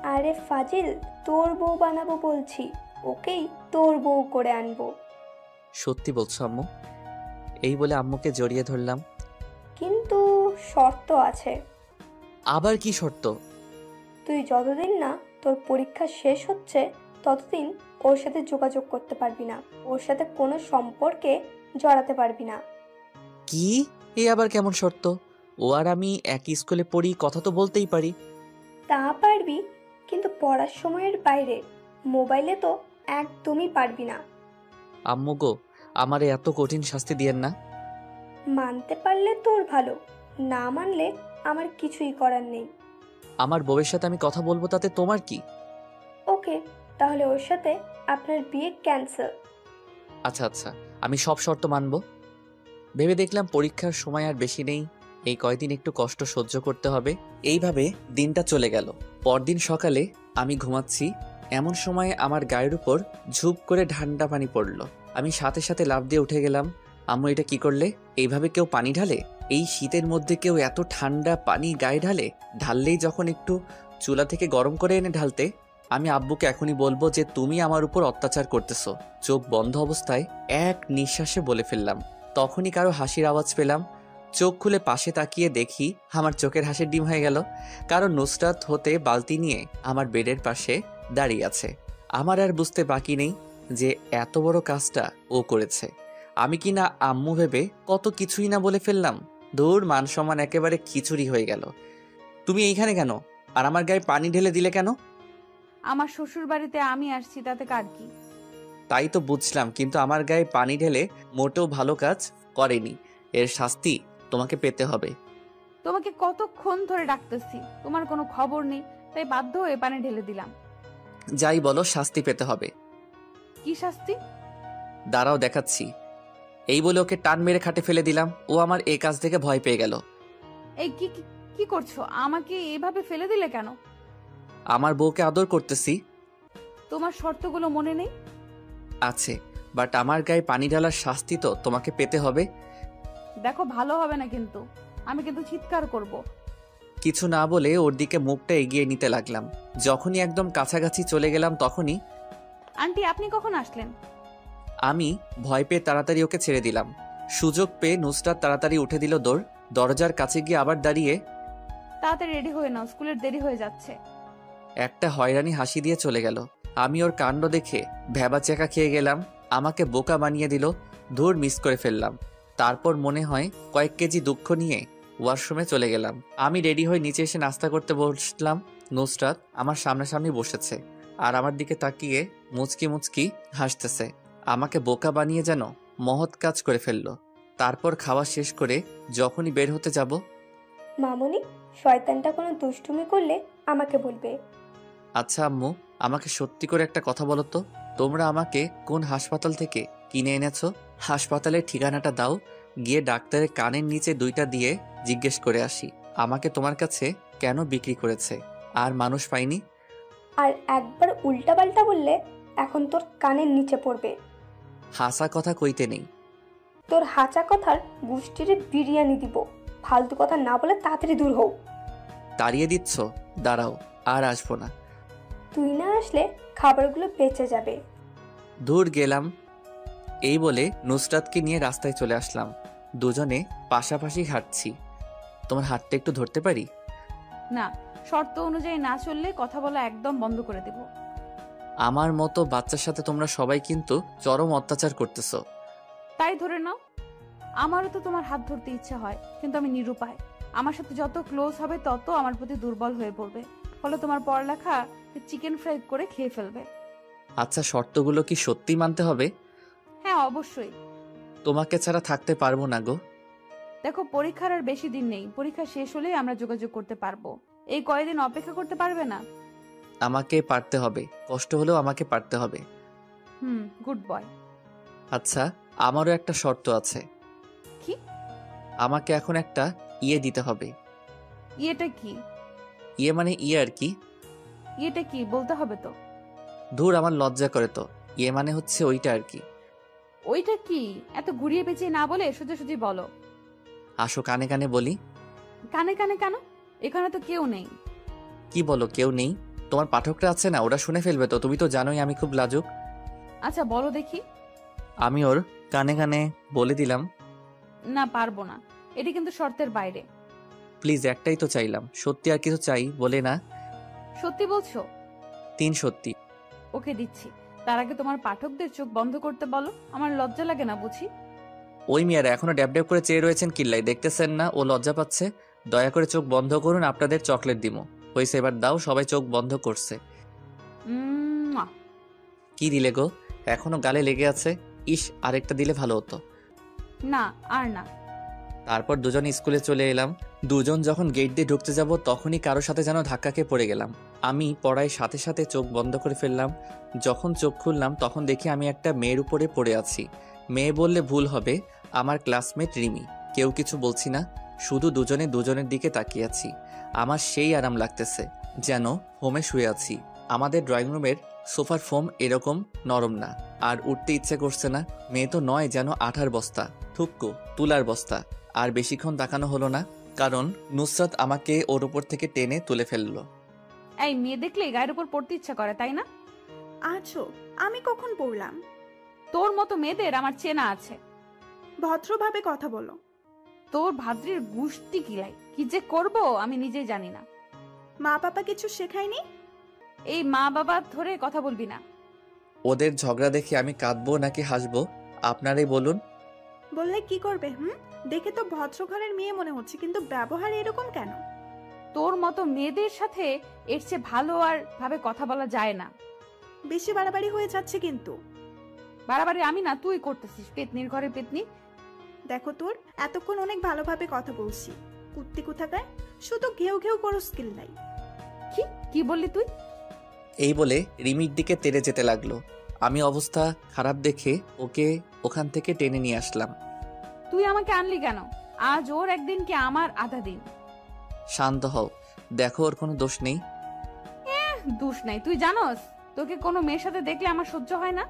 আরে ফাজিল, তোর বউ বানাবো বলছি, ওকেই তোর বউ করে আনবো। সত্যি বলছো আম্মু? এই বলে আম্মুকে জড়িয়ে ধরলাম। কিন্তু শর্ত আছে। আবার কি শর্ত? তুই যতদিন না তোর পরীক্ষা শেষ হচ্ছে ততদিন ওর সাথে যোগাযোগ করতে পারবি না, ওর সাথে কোনো সম্পর্কে জড়াতে পারবি না। কি? এ আবার কেমন শর্ত? ও আর আমি একই স্কুলে পড়ি, কথা তো বলতেই পারি। তা পারবি, কিন্তু পড়ার সময়ের বাইরে। মোবাইলে তো একদমই পারবি না। আম্মু গো, আমারে এত কঠিন শাস্তি দিয়েন না। মানতে পারলে তোর ভালো, না মানলে আমার কিছুই করার নেই। আমার বউয়ের সাথে আমি কথা বলবো, তাতে তোমার কি? ওকে, তাহলে ওর সাথে আপনার বিয়ে ক্যান্সেল। আচ্ছা আচ্ছা, আমি সব শর্ত মানব। ভেবে দেখলাম পরীক্ষার সময় আর বেশি নেই, এই কয়দিন একটু কষ্ট সহ্য করতে হবে। এইভাবে দিনটা চলে গেল। পরদিন সকালে আমি ঘুমাচ্ছি, এমন সময় আমার গায়ের উপর ঝুপ করে ঠান্ডা পানি পড়লো। আমি সাথে সাথে লাফ দিয়ে উঠে গেলাম। আম্মু, এটা কি করলে? এইভাবে কেউ পানি ঢালে? এই শীতের মধ্যে কেউ এত ঠান্ডা পানি গায়ে ঢালে? ঢাললেই যখন একটু চুলা থেকে গরম করে এনে ঢালতে। আমি আব্বুকে এখনই বলবো যে তুমি আমার উপর অত্যাচার করতেছো। চোখ বন্ধ অবস্থায় এক নিঃশ্বাসে বলে ফেললাম। তখনই কারো হাসির আওয়াজ পেলাম। চোখ খুলে পাশে তাকিয়ে দেখি আমার চোখের হাসির ডিম হয়ে গেল, কারণ নুসরাত হতে বালতি নিয়ে আমার বেডের পাশে দাঁড়িয়ে আছে। আমার আর বুঝতে বাকি নেই যে এত বড় কাজটা ও করেছে। আমি কি না আম্মু ভেবে কত কিছুই না বলে ফেললাম। দূর, মান সম্মান একেবারে খিচুড়ি হয়ে গেল। তুমি এইখানে কেন? আর আমার গায়ে পানি ঢেলে দিলে কেন? আমার শ্বশুর বাড়িতে আমি আসছি, তাতে কার কি? তাই তো বুঝলাম, কিন্তু আমার গায়ে পানি ঢেলে মোটেও ভালো কাজ করেনি। এর শাস্তি তোমাকে পেতে হবে। তোমাকে কতক্ষণ ধরে ডাকতেছি, তোমার কোনো খবর নেই, তাই বাধ্য হয়ে পানি ঢেলে দিলাম। যাই বলো, শাস্তি পেতে হবে। কি শাস্তি? দাঁড়াও দেখাচ্ছি। এই বলে ওকে টান মেরে খাটে ফেলে দিলাম। ও আমার এই কাজ থেকে ভয় পেয়ে গেল। এই কি কি- কি করছো? আমাকে এভাবে ফেলে দিলে কেন? আমার বউকে আদর করতেছি। তোমার শর্তগুলো মনে নেই? আছে, বাট আমার গায়ে পানি ঢালার শাস্তি তো তোমাকে পেতে হবে। দেখো, ভালো হবে না কিন্তু, আমি কিন্তু চিৎকার করব। কিছু না বলে ওর দিকে মুখটা এগিয়ে নিতে লাগলাম। যখনই একদম কাছাকাছি চলে গেলাম তখনই আন্টি, আপনি কখন আসলেন? আমি ভয় পেয়ে তাড়াতাড়ি ওকে ছেড়ে দিলাম। সুযোগ পেয়ে নুসরাত তাড়াতাড়ি উঠে দিল দৌড়। দরজার কাছে গিয়ে আবার দাঁড়িয়ে তাড়াতাড়ি রেডি হয়ে নাও, স্কুলের দেরি হয়ে যাচ্ছে। একটা হয়রানি হাসি দিয়ে চলে গেল। আমি ওর কাণ্ড দেখে ভ্যাবাচ্যাকা খেয়ে গেলাম। আমাকে বোকা বানিয়ে দিল। ধুর, মিস করে ফেললাম। তারপর মনে হয় কয়েক কেজি দুঃখ নিয়ে ওয়াশরুমে চলে গেলাম। আমি রেডি হয়ে নিচে এসে নাস্তা করতে বসলাম। নুসরাত আমার সামনাসামনি বসেছে আর আমার দিকে তাকিয়ে মুচকি মুচকি হাসতেছে। আমাকে বোকা বানিয়ে যেন মহৎ কাজ করে ফেললো। তারপর খাওয়া শেষ করে যখনই বের হতে যাব, মামুনি, শয়তানটা কোনো দুষ্টুমি করলে আমাকে বলবে। আচ্ছা আম্মু, আমাকে সত্যি করে একটা কথা বলো তো, তোমরা আমাকে কোন হাসপাতাল থেকে কিনে এনেছো? হাসপাতালের ঠিকানাটা দাও, গিয়ে ডাক্তারের কানের নিচে দুইটা দিয়ে জিজ্ঞেস করে আসি আমাকে তোমার কাছে কেন বিক্রি করেছে আর মানুষ পাইনি। আর একবার উল্টাপাল্টা বললে এখন তোর কানের নিচে পড়বে। হাসা কথা কইতে নেই। তোর হাঁচা কথার গুষ্টিরে বিরিয়ানি দিব। ফালতু কথা না বলে তাড়াতাড়ি দূর হও। তাড়িয়ে দিচ্ছ? দাঁড়াও, আর আসবো না। তুই না আসলে খাবারগুলো বেঁচে যাবে। দূর গেলাম। এই বলে নুসরাতকে নিয়ে রাস্তায় চলে আসলাম। দুজনে পাশাপাশি হাঁটছি। তোমার হাতটা একটু ধরতে পারি? না, শর্ত অনুযায়ী না চললে কথা বলা একদম বন্ধ করে দেব। আমার মতো বাচ্চার সাথে তোমরা সবাই কিন্তু চরম অত্যাচার করতেছো। তাই ধরে নাও, আমারও তো তোমার হাত ধরতে ইচ্ছা হয়, কিন্তু আমি নিরুপায়। আমার সাথে যত ক্লোজ হবে তত আমার প্রতি দুর্বল হয়ে পড়বে, ফলে তোমার পড়ালেখা চিকেন ফ্রাই করে খেয়ে ফেলবে। আচ্ছা, শর্তগুলো কি সত্যি মানতে হবে? হ্যাঁ, অবশ্যই। তোমাকে ছাড়া থাকতে পারবো না গো। দেখো, পরীক্ষার আর বেশি দিন নেই, পরীক্ষা শেষ হলেই আমরা যোগাযোগ করতে পারবো। এই কয়েকদিন অপেক্ষা করতে পারবে না? আমাকে পারতে হবে, কষ্ট হলেও আমাকে পারতে হবে। Good boy. আচ্ছা, আমারও একটা শর্ত আছে। কি? আমাকে এখন একটা ইয়ে দিতে হবে। ইয়েটা কি? ইয়ে মানে ইয়ে আর কি। ইয়েটা কি বলতে হবে তো। ধুর, আমার লজ্জা করে তো। ইয়ে মানে হচ্ছে ওইটা আর কি। ওইটা কি? এত ঘুরিয়ে পেঁচিয়ে না বলে সোজাসুজি বলো। আসো কানে কানে বলি। কানে কানে কেন? এখানে তো কেউ নেই। কি বলো, কেউ নেই? তোমার পাঠকরা আছে না, ওরা শুনে ফেলবে তো, তুমি তো জানোই আমি খুব লাজুক। আচ্ছা বলো দেখি। আমি ওর কানে কানে বলে দিলাম, না পারবো না, এটি কিন্তু শর্তের বাইরে। প্লিজ একটাই তো চাইলাম, সত্যি আর কিছু চাই বলে না। সত্যি বলছো? 3 সত্যি। ওকে দিচ্ছি, তার আগে তোমার পাঠকদের চোখ বন্ধ করতে বলো, আমার লজ্জা লাগে না বুঝি? ওই মেয়েরা এখনো ড্যাব ড্যাব করে চেয়ে রয়েছেন কিল্লাই, দেখতেছেন না ও লজ্জা পাচ্ছে? দয়া করে চোখ বন্ধ করুন, আপনাদের চকলেট দিমো। হয়েছে, এবার দাও। সবাই চোখ বন্ধ করছে। উম, কি দিলে গো? এখনো গালে লেগে আছে। ইস, আরেকটা দিলে ভালো হতো। না আর না। তারপর দুজন স্কুলে চলে এলাম। দুজন যখন গেট দিয়ে ঢুকতে যাব তখনই কারোর সাথে যেন ধাক্কা খেয়ে পড়ে গেলাম। আমি পড়ায় সাথে সাথে চোখ বন্ধ করে ফেললাম। যখন চোখ খুললাম তখন দেখি আমি একটা মেয়ের উপরে পড়ে আছি। মেয়ে বললে ভুল হবে, আমার ক্লাসমেট রিমি। কেউ কিছু বলছি না, শুধু দুজনে দুজনের দিকে তাকিয়ে আছি। আমার সেই আরাম লাগতেছে, যেন হোমে শুয়ে আছি। আমাদের ড্রয়িং রুমের সোফার ফোম এরকম নরম না, আর উঠতে ইচ্ছে করছে না। মেয়ে তো নয়, যেন আঠার বস্তা, থুক্কু তুলার বস্তা। আর বেশিক্ষণ তাকানো হলো না, কারণ নুসরাত আমাকে ওর উপর থেকে টেনে তুলে ফেললো। এই মেয়ে দেখলে গায়ের উপর পড়তে ইচ্ছা করে তাই না? আছো, আমি কখন পড়লাম? তোর মতো মেয়েদের আমার চেনা আছে। ভদ্রভাবে কথা বলো। তোর ভাদ্রির গুষ্টি কিলাই, কি যে করব আমি নিজেই জানি না। মা বাবা কিছু শেখায়নি? এই মা বাবা ধরে কথা বলবি না। ওদের ঝগড়া দেখে আমি কাঁদবো নাকি হাসবো, আপনারাই বলুন। বললে কি করবে? দেখে তো ভদ্র ঘরের মেয়ে মনে হচ্ছে, কিন্তু ব্যবহার এরকম কেন? তোর মতো মেয়েদের সাথে এর চেয়ে ভালো আর ভাবে কথা বলা যায় না। বেশি বাড়াবাড়ি হয়ে যাচ্ছে কিন্তু। বাড়াবাড়ি আমি না, তুই করতেছিস, পেতনির ঘরে পেতনি। দেখো তোর, এতক্ষণ অনেক ভালোভাবে কথা বলছি, কুত্তি কোথাকার, শুধু ঘেউ ঘেউ করো, স্কিল নাই। কি কি বললি তুই? এই বলে রিমির দিকে তেড়ে যেতে লাগলো। আমি অবস্থা খারাপ দেখে ওকে ওখান থেকে টেনে নিয়ে আসলাম। তুই আমাকে আনলি কেন? আজ ওর একদিন কি আমার আধা দিন। শান্ত হও, দেখো ওর কোনো দোষ নেই। দোষ নাই, তুই জানোস তোকে কোনো মেয়ের সাথে দেখলে আমার সহ্য হয় না।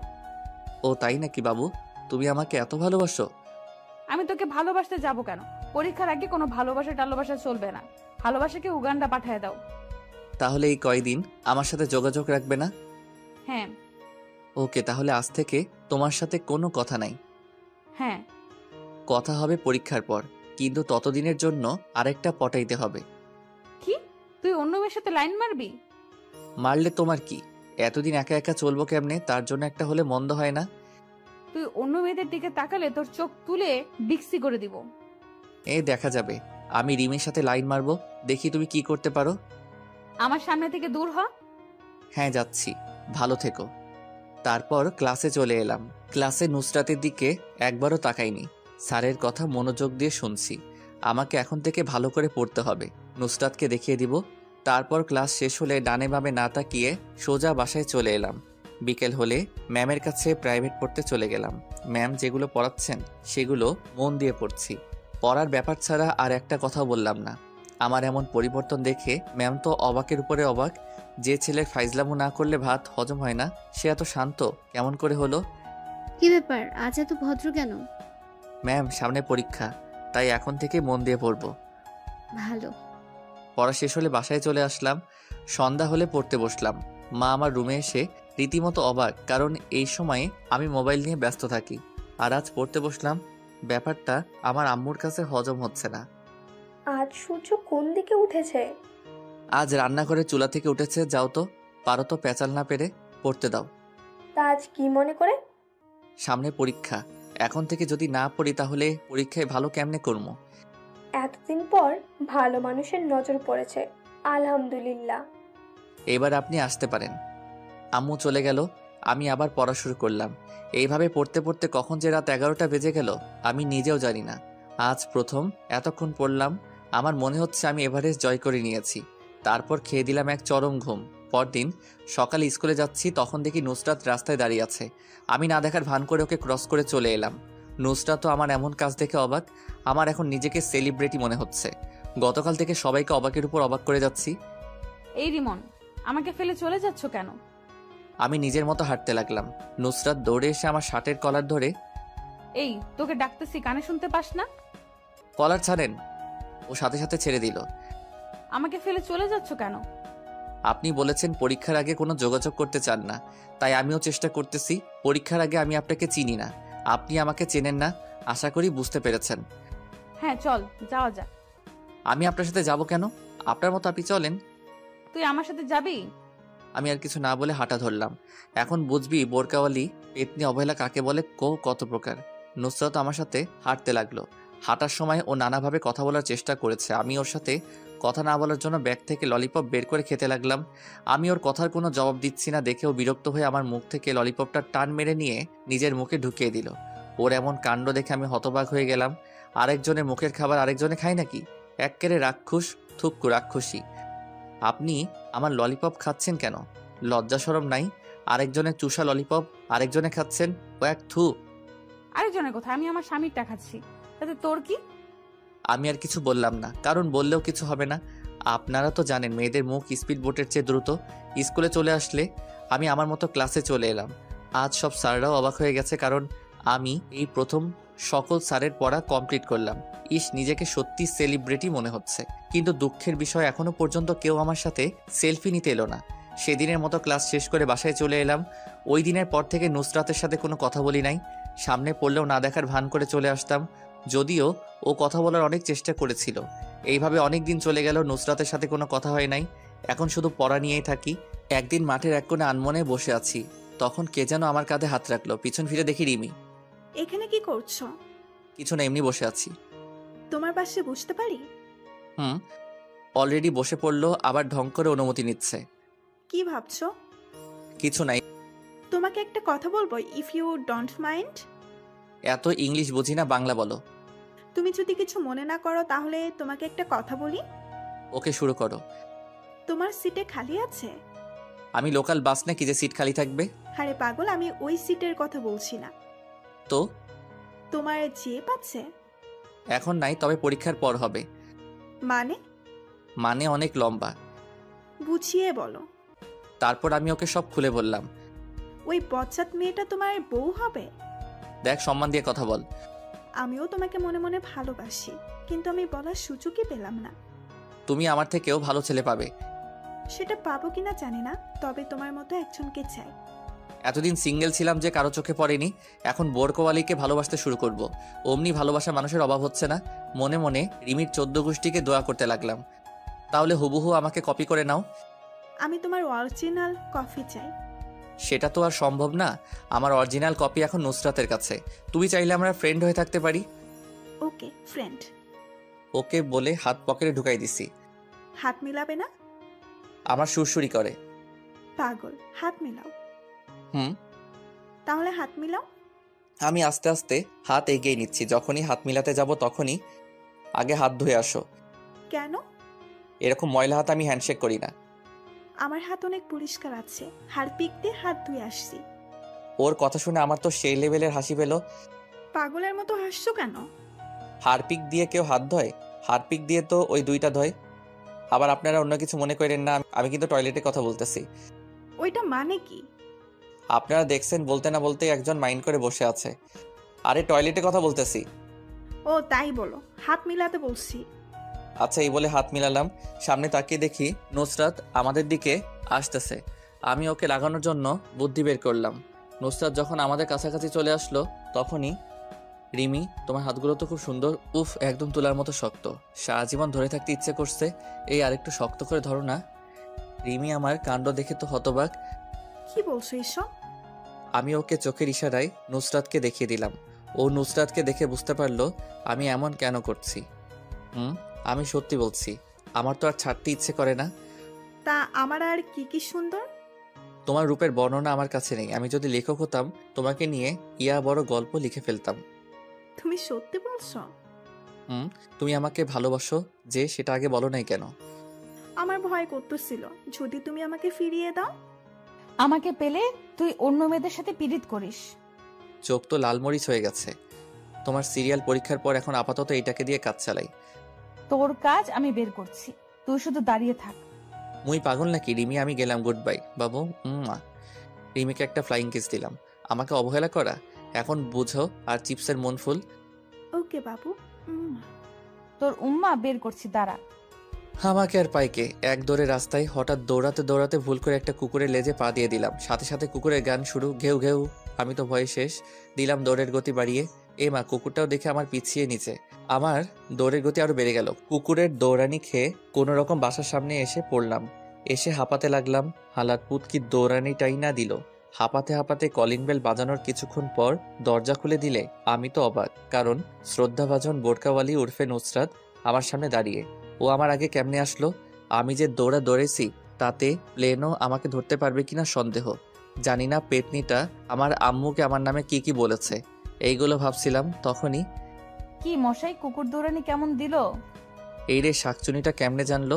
ও তাই নাকি বাবু? তুমি আমাকে এত ভালোবাসো? আমি তোকে ভালোবাসতে যাব কেন? পরীক্ষার আগে কোনো ভালোবাসা টালোবাসা চলবে না। ভালোবাসাকে উগান্ডা পাঠায় দাও। তাহলে এই কয়দিন আমার সাথে যোগাযোগ রাখবে না? হ্যাঁ। ওকে, তাহলে আজ থেকে তোমার সাথে কোনো কথা নাই। হ্যাঁ। কথা হবে পরীক্ষার পর, কিন্তু ততদিনের জন্য আরেকটা পটাইতে হবে। কি? তুই অন্য মেয়ের সাথে লাইন মারবি? মারলে তোমার কি? এতদিন একা একা চলবো কেমনে? তার জন্য একটা হলে মন্দ হয় না। তুই অন্য মেয়েদের দিকে তাকালে তোর চোখ তুলে বিক্সি করে দিব। এই দেখা যাবে। আমি রিমির সাথে লাইন মারবো, দেখি তুমি কি করতে পারো। আমার সামনে থেকে দূর হ। হ্যাঁ যাচ্ছি, ভালো থেকো। তারপর ক্লাসে চলে এলাম। ক্লাসে নুসরাতের দিকে একবারও তাকাইনি। স্যারের কথা মনোযোগ দিয়ে শুনছি। আমাকে এখন থেকে ভালো করে পড়তে হবে, নুসরাতকে দেখিয়ে দিব। তারপর ক্লাস শেষ হলে ডানে বামে না তাকিয়ে সোজা বাসায় চলে এলাম। বিকেল হলে ম্যামের কাছে প্রাইভেট পড়তে চলে গেলাম। ম্যাম যেগুলো পড়াচ্ছেন সেগুলো মন দিয়ে পড়ছি। পড়ার ব্যাপার ছাড়া আর একটা কথা বললাম না। আমার এমন পরিবর্তন দেখে ম্যাম তো অবাকের উপরে অবাক। যে ছেলের ফাইজলামো না করলে ভাত হজম হয় না, সে এত শান্ত কেমন করে হলো? কি ব্যাপার, আজ এত ভদ্র কেন? ম্যাম সামনে পরীক্ষা, তাই এখন থেকে মন দিয়ে পড়বো। ভালো। পড়া শেষ হলে বাসায় চলে আসলাম। সন্ধ্যা হলে পড়তে বসলাম। মা আমার রুমে এসে রীতিমতো অবাক, কারণ এই সময়ে আমি মোবাইল নিয়ে ব্যস্ত থাকি। আর আজ পড়তে বসলাম। ব্যাপারটা আমার আম্মুর কাছে হজম হচ্ছে না। আজ সূর্য কোন দিকে উঠেছে? আজ রান্নাঘরে চুলা থেকে উঠেছে। যাও তো, পারো তো পেঁচাল না পেরে পড়তে দাও। তা আজ কি মনে করে? সামনে পরীক্ষা, এখন থেকে যদি না পড়ি তাহলে পরীক্ষায় ভালো কেমনে করবো? এতদিন পর ভালো মানুষের নজর পড়েছে, আলহামদুলিল্লাহ। এবার আপনি আসতে পারেন। আম্মু চলে গেল, আমি আবার পড়া শুরু করলাম। এইভাবে পড়তে পড়তে কখন যে রাত 11টা বেজে গেল আমি নিজেও জানি না। আজ প্রথম এতক্ষণ পড়লাম। আমার মনে হচ্ছে আমি এভারেস্ট জয় করে নিয়েছি। তারপর খেয়ে দিলাম এক চরম ঘুম। পরদিন সকালে স্কুলে যাচ্ছি, তখন দেখি নুসরাত রাস্তায় দাঁড়িয়ে আছে। আমি না দেখার ভান করে ওকে ক্রস করে চলে এলাম। নুসরাতও আমার এমন কাজ দেখে অবাক। আমার এখন নিজেকে সেলিব্রিটি মনে হচ্ছে। গতকাল থেকে সবাইকে অবাকের উপর অবাক করে যাচ্ছি। এই রিমন, আমাকে ফেলে চলে যাচ্ছ কেন? আমি নিজের মতো হাঁটতে লাগলাম। নুসরাত দৌড়ে এসে আমার শার্টের কলার ধরে, এই তোকে ডাকতেছি, কানে শুনতে পাস না? কলার ছাড়েন। ও সাথে সাথে ছেড়ে দিল। আমাকে ফেলে চলে যাচ্ছ কেন? আপনি বলেছেন পরীক্ষার আগে কোনো যোগাযোগ করতে চান না, তাই আমিও চেষ্টা করতেছি। পরীক্ষার আগে আমি আপনাকে চিনি না, আপনি আমাকে চেনেন না, আশা করি বুঝতে পেরেছেন। হ্যাঁ চল যাওয়া যাক। আমি আপনার সাথে যাব কেন? আপনার মতো আপনি চলেন। তুই আমার সাথে যাবি? আমি আর কিছু না বলে হাঁটা ধরলাম। এখন বুঝবি বোরকাওয়ালি পেতনি অবহেলা কাকে বলে, কত প্রকার। নুসরাত আমার সাথে হাঁটতে লাগলো। হাঁটার সময় ও নানাভাবে কথা বলার চেষ্টা করেছে। আমি ওর সাথে কথা না বলার জন্য ব্যাগ থেকে ললিপপ বের করে খেতে লাগলাম। আমি ওর কথার কোনো জবাব দিচ্ছি না দেখেও বিরক্ত হয়ে আমার মুখ থেকে ললিপপটা টান মেরে নিয়ে নিজের মুখে ঢুকিয়ে দিল। ওর এমন কাণ্ড দেখে আমি হতবাক হয়ে গেলাম। আরেকজনের মুখের খাবার আরেকজনে খায় নাকি? এক্কেরে রাক্ষস, থুক্কু রাক্ষসী। আপনি আমার ললিপপ খাচ্ছেন কেন? লজ্জা শরম নাই? আরেকজনের চুষা ললিপপ আরেকজনে খাচ্ছেন, ও এক থু। আরেকজনের কথা, আমি আমার স্বামীরটা খাচ্ছি, তাতে তোর কি? আমি আর কিছু বললাম না, কারণ বললেও কিছু হবে না। আপনারা তো জানেন মেয়েদের মুখ স্পিড বোটের চেয়ে দ্রুত। স্কুলে চলে আসলে আমি আমার মতো ক্লাসে চলে এলাম। আজ সব স্যাররাও অবাক হয়ে গেছে, কারণ আমি এই প্রথম সকল স্যারের পড়া কমপ্লিট করলাম। নিজেকে সত্যি সেলিব্রিটি মনে হচ্ছে। কিন্তু দুঃখের বিষয় এখনো পর্যন্ত কেউ আমার সাথে সেলফি নিতে এলো না। সেদিনের মতো ক্লাস শেষ করে বাসায় চলে এলাম। ওই দিনের পর থেকে নুসরাতের সাথে কোনো কথা বলি নাই। সামনে পড়লেও না দেখার ভান করে চলে আসতাম, যদিও ও কথা বলার অনেক চেষ্টা করেছিল। এইভাবে অনেক দিন চলে গেল, নুসরাতের সাথে কোনো কথা হয় নাই। এখন শুধু পড়া নিয়েই থাকি। একদিন মাঠের এক কোণে আনমনে বসে আছি, তখন কে যেন আমার কাঁধে হাত রাখলো। পিছন ফিরে দেখি রিমি। এখানে কি করছো? কিছু না, এমনি বসে আছি। তোমার পাশে বুঝতে পারি? অলরেডি বসে পড়লো, আবার ঢং করে অনুমতি নিচ্ছে। কি ভাবছো? কিছু নাই। তোমাকে একটা কথা বলবো, ইফ ইউ ডোন্ট মাইন্ড। এত ইংলিশ বুঝি না, বাংলা বলো। তুমি যদি কিছু মনে না করো তাহলে তোমাকে একটা কথা বলি। ওকে, শুরু করো। তোমার সিটে খালি আছে? আমি লোকাল বাস না কি যে সিট খালি থাকবে? আরে পাগল, আমি ওই সিটের কথা বলছি না। তো তোমার জেব আছে? এখন নাই, তবে পরীক্ষার পর হবে। মানে অনেক লম্বা। বুঝিয়ে বলো। তারপর আমি ওকে সব খুলে বললাম। ওই বচ্চাত মেয়েটা তোমার বউ হবে? দেখ, সম্মান দিয়ে কথা বল। আমিও তোমাকে মনে মনে ভালোবাসি, কিন্তু আমি বলার সুযোগই পেলাম না। তুমি আমার থেকেও ভালো ছেলে পাবে। সেটা পাবো কিনা জানি না, তবে তোমার মতো একজনকে চাই। এতদিন সিঙ্গেল ছিলাম যে কারো চোখে পড়েনি, এখন বোরকওয়ালিকে ভালোবাসতে শুরু করব। অমনি ভালোবাসা মানুষের অভাব হচ্ছে না। মনে মনে রিমির 14 গোষ্ঠীকে দোয়া করতে লাগলাম, তাহলে হুবহু আমাকে কপি করে নাও। আমি তোমার অরিজিনাল কফি চাই। সেটা তো আর সম্ভব না। আমার অরিজিনাল কপি এখন নুসরাতের কাছে। তুমি চাইলে আমরা ফ্রেন্ড হয়ে থাকতে পারি। ওকে, ফ্রেন্ড। ওকে বলে হাত পকেটে ঢুকাই দিছি। হাত মিলাবে না? আমার সুরসুরি করে। পাগল, হাত মিলাও। তাহলে হাত মিলাও। আমি আস্তে আস্তে হাত এগিয়ে নিচ্ছি। যখনই হাত মিলাতে যাব তখনই আগে হাত ধুয়ে আসো। কেন? এরকম ময়লা হাত আমি হ্যান্ডশেক করি না। আমার হাত অনেক পরিষ্কার আছে, হারপিক দিয়ে হাত ধুয়ে আসছি। ওর কথা শুনে আমার তো সেই লেভেলের হাসি পেল। পাগলের মতো হাসছো কেন? হারপিক দিয়ে কেউ হাত ধয়? হারপিক দিয়ে তো ওই দুইটা ধয়। আবার আপনারা অন্য কিছু মনে করেন না, আমি কিন্তু টয়লেটে কথা বলতেছি। ওইটা মানে কি? আপনারা দেখছেন বলতে না বলতে একজন মাইন্ড করে বসে আছে। আরে টয়লেটে কথা বলতেছি। ও তাই বলো, হাত মিলাতে বলছি। আচ্ছা, এই বলে হাত মিলালাম। সামনে তাকিয়ে দেখি নুসরাত আমাদের দিকে আসতেছে। আমি ওকে লাগানোর জন্য বুদ্ধি বের করলাম। নুসরাত যখন আমাদের কাছাকাছি চলে আসলো তখনই, রিমি তোমার হাতগুলো তো খুব সুন্দর, উফ একদম তুলার মতো শক্ত, সারা জীবন ধরে থাকতে ইচ্ছে করছে, এই আরেকটু শক্ত করে ধরো না। রিমি আমার কাণ্ড দেখে তো হতবাক। কি বলছো এসব? আমি ওকে চোখের ইশারায় নুসরাতকে দেখিয়ে দিলাম। ও নুসরাতকে দেখে বুঝতে পারলো আমি এমন কেন করছি। আমি সত্যি বলছি, আমার তো আর ছাড়তে ইচ্ছে করে না। তা আমার আর কি কি সুন্দর? তোমার রূপের বর্ণনা আমার কাছে নেই। আমি যদি লেখক হতাম তোমাকে নিয়ে ইয়া বড় গল্প লিখে ফেলতাম। তুমি সত্যি বলছো? তুমি আমাকে ভালোবাসো যে, সেটা আগে বলো নাই কেন? আমার ভয় করতেছিল যদি তুমি আমাকে ফিরিয়ে দাও। আমাকে পেলে তুই অন্য মেয়েদের সাথে পীড়িত করিস। চোখ তো লালমরিচ হয়ে গেছে। তোমার সিরিয়াল পরীক্ষার পর এখন আপাতত এইটাকে দিয়ে কাজ চালাই। তোর কাজ আমি বের করছি, তুই শুধু দাঁড়িয়ে থাক। মুই পাগল নাকি রিমি? আমি গেলাম, গুড বাই বাবু। রিমিকে একটা ফ্লাইং কিস দিলাম। আমাকে অবহেলা করা এখন বুঝো, আর চিপসের মন ফুল। ওকে বাবু। তোর উম্মা বের করছি, দাঁড়া। আমাকে আর পাইকে এক দৌড়ে রাস্তায় হঠাৎ দৌড়াতে দৌড়াতে ভুল করে একটা কুকুরের লেজে পা দিয়ে দিলাম। সাথে সাথে কুকুরের গান শুরু, ঘেউ ঘেউ। আমি তো ভয়ে শেষ। দিলাম দৌড়ের গতি বাড়িয়ে। মা, কুকুরটাও দেখে আমার পিছিয়ে নিচে। আমার দৌড়ের গতি আরো বেড়ে গেল। কুকুরের দৌড়ানি খেয়ে কোনো রকম বাসার সামনে এসে পড়লাম। এসে হাঁপাতে লাগলাম। হালাত পুত কি দৌড়ানিটাই না দিল। হাঁপাতে হাঁপাতে কলিং বেল বাজানোর কিছুক্ষণ পর দরজা খুলে দিলে আমি তো অবাক, কারণ শ্রদ্ধাভাজন বোরকাওয়ালি উর্ফে নুসরাত আমার সামনে দাঁড়িয়ে। ও আমার আগে কেমনে আসলো? আমি যে দৌড়েছি তাতে প্লেনও আমাকে ধরতে পারবে কিনা সন্দেহ। জানি না পেটনিটা আমার আম্মুকে আমার নামে কি কি বলেছে। এইগুলো ভাবছিলাম তখনই কি মশাই, কুকুর দৌড়ানি কেমন দিল? এই রে শাকচুনিটা কেমনে জানলো?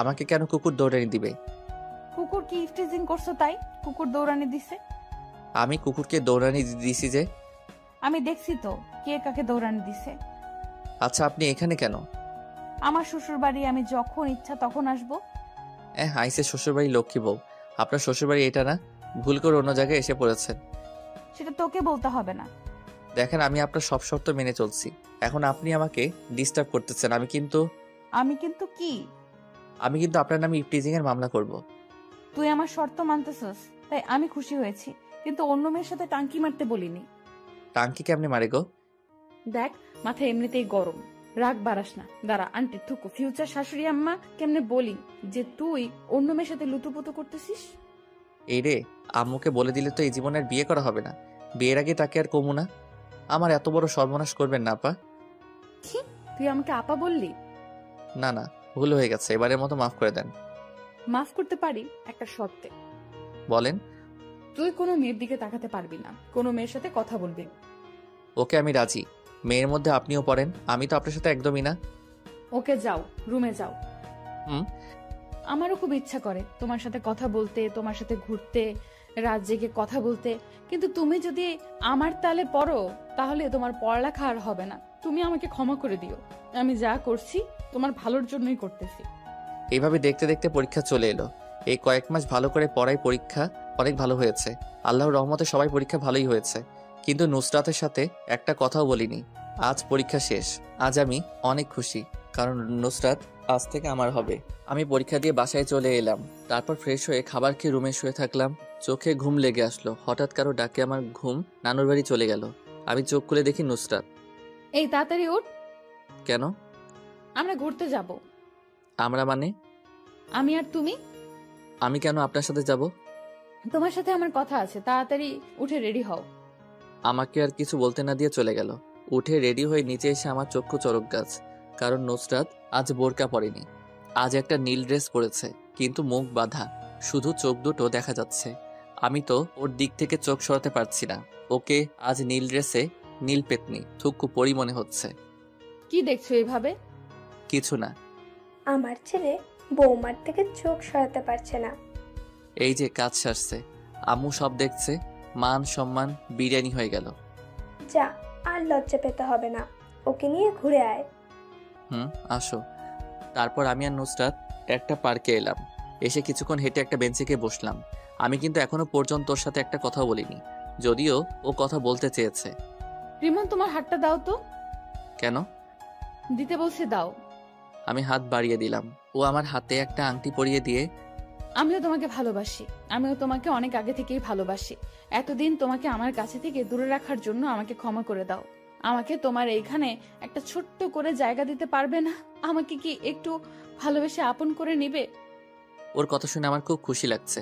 আমাকে কেন কুকুর দৌড়ানি দিবে? কুকুর কি ইফটিজিং করছো তাই কুকুর দৌড়ানি দিছে? আমি কুকুরকে দৌড়ানি দিছি যে? আমি দেখছি তো কে কাকে দৌড়ানি দিছে। আচ্ছা, আপনি এখানে কেন? আমার শ্বশুর বাড়ি, আমি যখন ইচ্ছা তখন আসবো। আইসে শ্বশুরবাড়ি লক্ষ্মী বউ। আপনার শ্বশুরবাড়ি এটা না, ভুল করে অন্য জায়গায় এসে পড়েছেন। সেটা তোকে বলতে হবে না। দেখেন, আমি আপনার সব শর্ত মেনে চলছি। এখন আপনি আমাকে ডিস্টার্ব করতেছেন। আমি কিন্তু কি? আমি কিন্তু আপনার নামে ইফটিজিং এর মামলা করব। তুই আমার শর্ত মানতেছস তাই আমি খুশি হয়েছি, কিন্তু অন্য মেয়ের সাথে টাঙ্কি মারতে বলিনি। টাঙ্কি কেমনে মারে গো? দেখ, মাথা এমনিতেই গরম, রাগ বাড়াস না। দাঁড়া, আন্টি থুকু ফিউচার শাশুড়ি আম্মা কেমনে বলি যে তুই অন্য মেয়ের সাথে লুতুপুতু করতেছিস। এই রে, আম্মুকে বলে দিলে তো এই জীবনের বিয়ে করা হবে না। বিয়ের আগে তাকে আর কমু না। আমার এত বড় সর্বনাশ করবেন না আপা। কি, তুই আমাকে আপা বললি? না না, ভুল হয়ে গেছে, এবারের মতো মাফ করে দেন। মাফ করতে পারি একটা শর্তে। বলেন। তুই কোনো মেয়ের দিকে তাকাতে পারবি না, কোনো মেয়ের সাথে কথা বলবি। ওকে, আমি রাজি। মেয়ের মধ্যে আপনিও পড়েন, আমি তো আপনার সাথে একদমই না। ওকে, যাও, রুমে যাও। হুম। আমারও খুব ইচ্ছা করে তোমার সাথে কথা বলতে, তোমার সাথে ঘুরতে, রাত জেগে কথা বলতে, কিন্তু তুমি যদি আমার তালে পড়ো তাহলে তোমার পড়ালেখা আর হবে না। তুমি আমাকে ক্ষমা করে দিও। আমি যা করছি তোমার ভালোর জন্যই করতেছি। এইভাবে দেখতে দেখতে পরীক্ষা চলে এলো। এই কয়েক মাস ভালো করে পড়াই পরীক্ষা অনেক ভালো হয়েছে। আল্লাহর রহমতে সবাই পরীক্ষা ভালোই হয়েছে, কিন্তু নুসরাতের সাথে একটা কথাও বলিনি। আজ পরীক্ষা শেষ। আজ আমি অনেক খুশি, কারণ নুসরাত আজ থেকে আমার হবে। আমি পরীক্ষা দিয়ে বাসায় চলে এলাম। তারপর ফ্রেশ হয়ে খাবার খেয়ে রুমে শুয়ে থাকলাম। চোখে ঘুম লেগে আসলো। হঠাৎ কারো ডাকে আমার ঘুম নানুর বাড়ি চলে গেল। আমি চোখ খুলে দেখি নুসরাত। এই তাড়াতাড়ি উঠ, কেন? আমরা ঘুরতে যাব। আমরা মানে? আমি আর তুমি। আমি কেন আপনার সাথে যাব? তোমার সাথে আমার কথা আছে, তাড়াতাড়ি উঠে রেডি হও। আমাকে আর কিছু বলতে না দিয়ে চলে গেল। উঠে রেডি হয়ে নিচে এসে আমার চক্ষু চড়ক গাছ, কারণ নুসরাত আজ বোরকা পরেনি। আজ একটা নীল ড্রেস পরেছে, কিন্তু মুখ বাঁধা, শুধু চোখ দুটো দেখা যাচ্ছে। আমি তো ওর দিক থেকে চোখ সরাতে পারছি না। ওকে আজ নীল ড্রেসে নীল পেতনি থুকু পরি মনে হচ্ছে। কি দেখছো এইভাবে? কিছু না। আমার ছেলে বৌমার থেকে চোখ সরাতে পারছে না। এই যে কাজ সারছে, আম্মু সব দেখছে, মান সম্মান বিরিয়ানি হয়ে গেল। যা, আর লজ্জা পেতে হবে না, ওকে নিয়ে ঘুরে আয়। আসো। তারপর আমি আর নুসরাত একটা পার্কে এলাম। এসে কিছুক্ষণ হেঁটে একটা বেঞ্চে গিয়ে বসলাম। আমি কিন্তু এখনো পর্যন্ত ওর সাথে একটা কথাও বলিনি, যদিও ও কথা বলতে চেয়েছে। রিমন, তোমার হাতটা দাও তো। কেন? দিতে বলছি, দাও। আমি হাত বাড়িয়ে দিলাম। ও আমার হাতে একটা আংটি পরিয়ে দিয়ে, আমিও তোমাকে ভালোবাসি, আমিও তোমাকে অনেক আগে থেকেই ভালোবাসি। এতদিন তোমাকে আমার কাছে থেকে দূরে রাখার জন্য আমাকে ক্ষমা করে দাও। আমাকে তোমার এইখানে একটা ছোট্ট করে জায়গা দিতে পারবে না? আমাকে কি একটু ভালোবেসে আপন করে নিবে? ওর কথা শুনে আমার খুব খুশি লাগছে।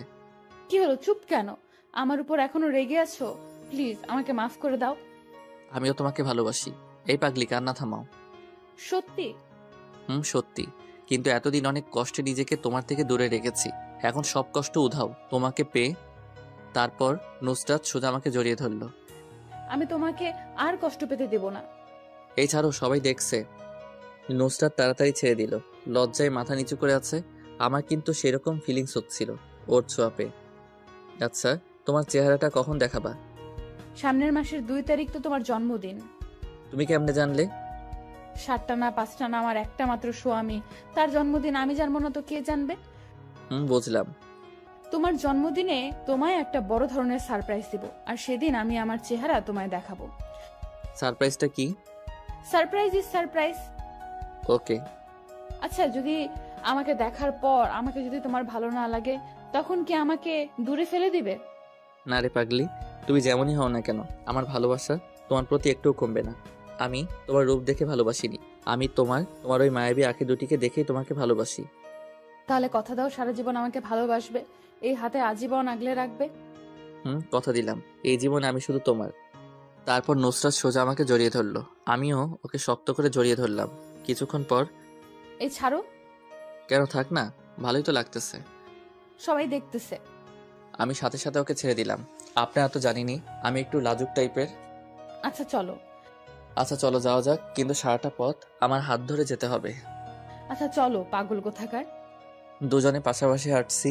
কি হলো, চুপ কেন? আমার উপর এখনো রেগে আছো? প্লিজ আমাকে মাফ করে দাও। আমিও তোমাকে ভালোবাসি। এই পাগলি, কান্না থামাও। সত্যি? সত্যি। কিন্তু এতদিন অনেক কষ্টে নিজেকে তোমার থেকে দূরে রেখেছি, এখন সব কষ্ট উধাও তোমাকে পেয়ে। তারপর নুসরাত সোজা আমাকে জড়িয়ে ধরলো। আমি তোমাকে আর কষ্ট পেতে দেব না। এই ছাড়ো, সবাই দেখছে। নুসরাত তাড়াতাড়ি ছেড়ে দিল। লজ্জায় মাথা নিচু করে আছে। আমার কিন্তু সেরকম ফিলিংস হচ্ছিল ওর ছোঁয়া পেয়ে। আচ্ছা, তোমার চেহারাটা কখন দেখাবা? সামনের মাসের 2 তারিখ তো তোমার জন্মদিন। তুমি কেমনে জানলে? 7টা না 5টা না, আমার একটা মাত্র স্বামী, তার জন্মদিন আমি জানবো না তো কে জানবে? বুঝলাম। তোমার জন্মদিনে তোমায় একটা বড় ধরনের সারপ্রাইজ দেব, আর সেদিন আমি আমার চেহারা তোমায় দেখাবো। সারপ্রাইজটা কি? Surprise is surprise. ওকে। আচ্ছা, যদি আমাকে দেখার পর আমাকে যদি তোমার ভালো না লাগে তখন কি আমাকে দূরে ফেলে দিবে? না রে পাগলি, তুমি যেমনই হও না কেন, আমার ভালোবাসা তোমার প্রতি একটুও কমবে না। আমি তোমার রূপ দেখে ভালোবাসিনি, আমি তোমার ওই মায়াবী আঁখি দুটিকে দেখেই তোমাকে ভালোবাসি। তাহলে কথা দাও সারা জীবন আমাকে ভালোবাসবে, এই হাতে আজীবন আগলে রাখবে। কথা দিলাম, এই জীবনে আমি শুধু তোমার। তারপর নুসরাত সোজা আমাকে জড়িয়ে ধরলো, আমিও ওকে শক্ত করে জড়িয়ে ধরলাম। কিছুক্ষণ পর, এই ছাড়ো। কেন, থাক না, ভালোই তো লাগতেছে। সবাই দেখতেছে। আমি সাথে সাথে ওকে ছেড়ে দিলাম। আপনারা তো জানিনি আমি একটু লাজুক টাইপের। আচ্ছা চলো। আচ্ছা চলো যাওয়া যাক, কিন্তু সারাটা পথ আমার হাত ধরে যেতে হবে। আচ্ছা চলো পাগল কোথাকার। দুজনে পাশাপাশি হাঁটছি।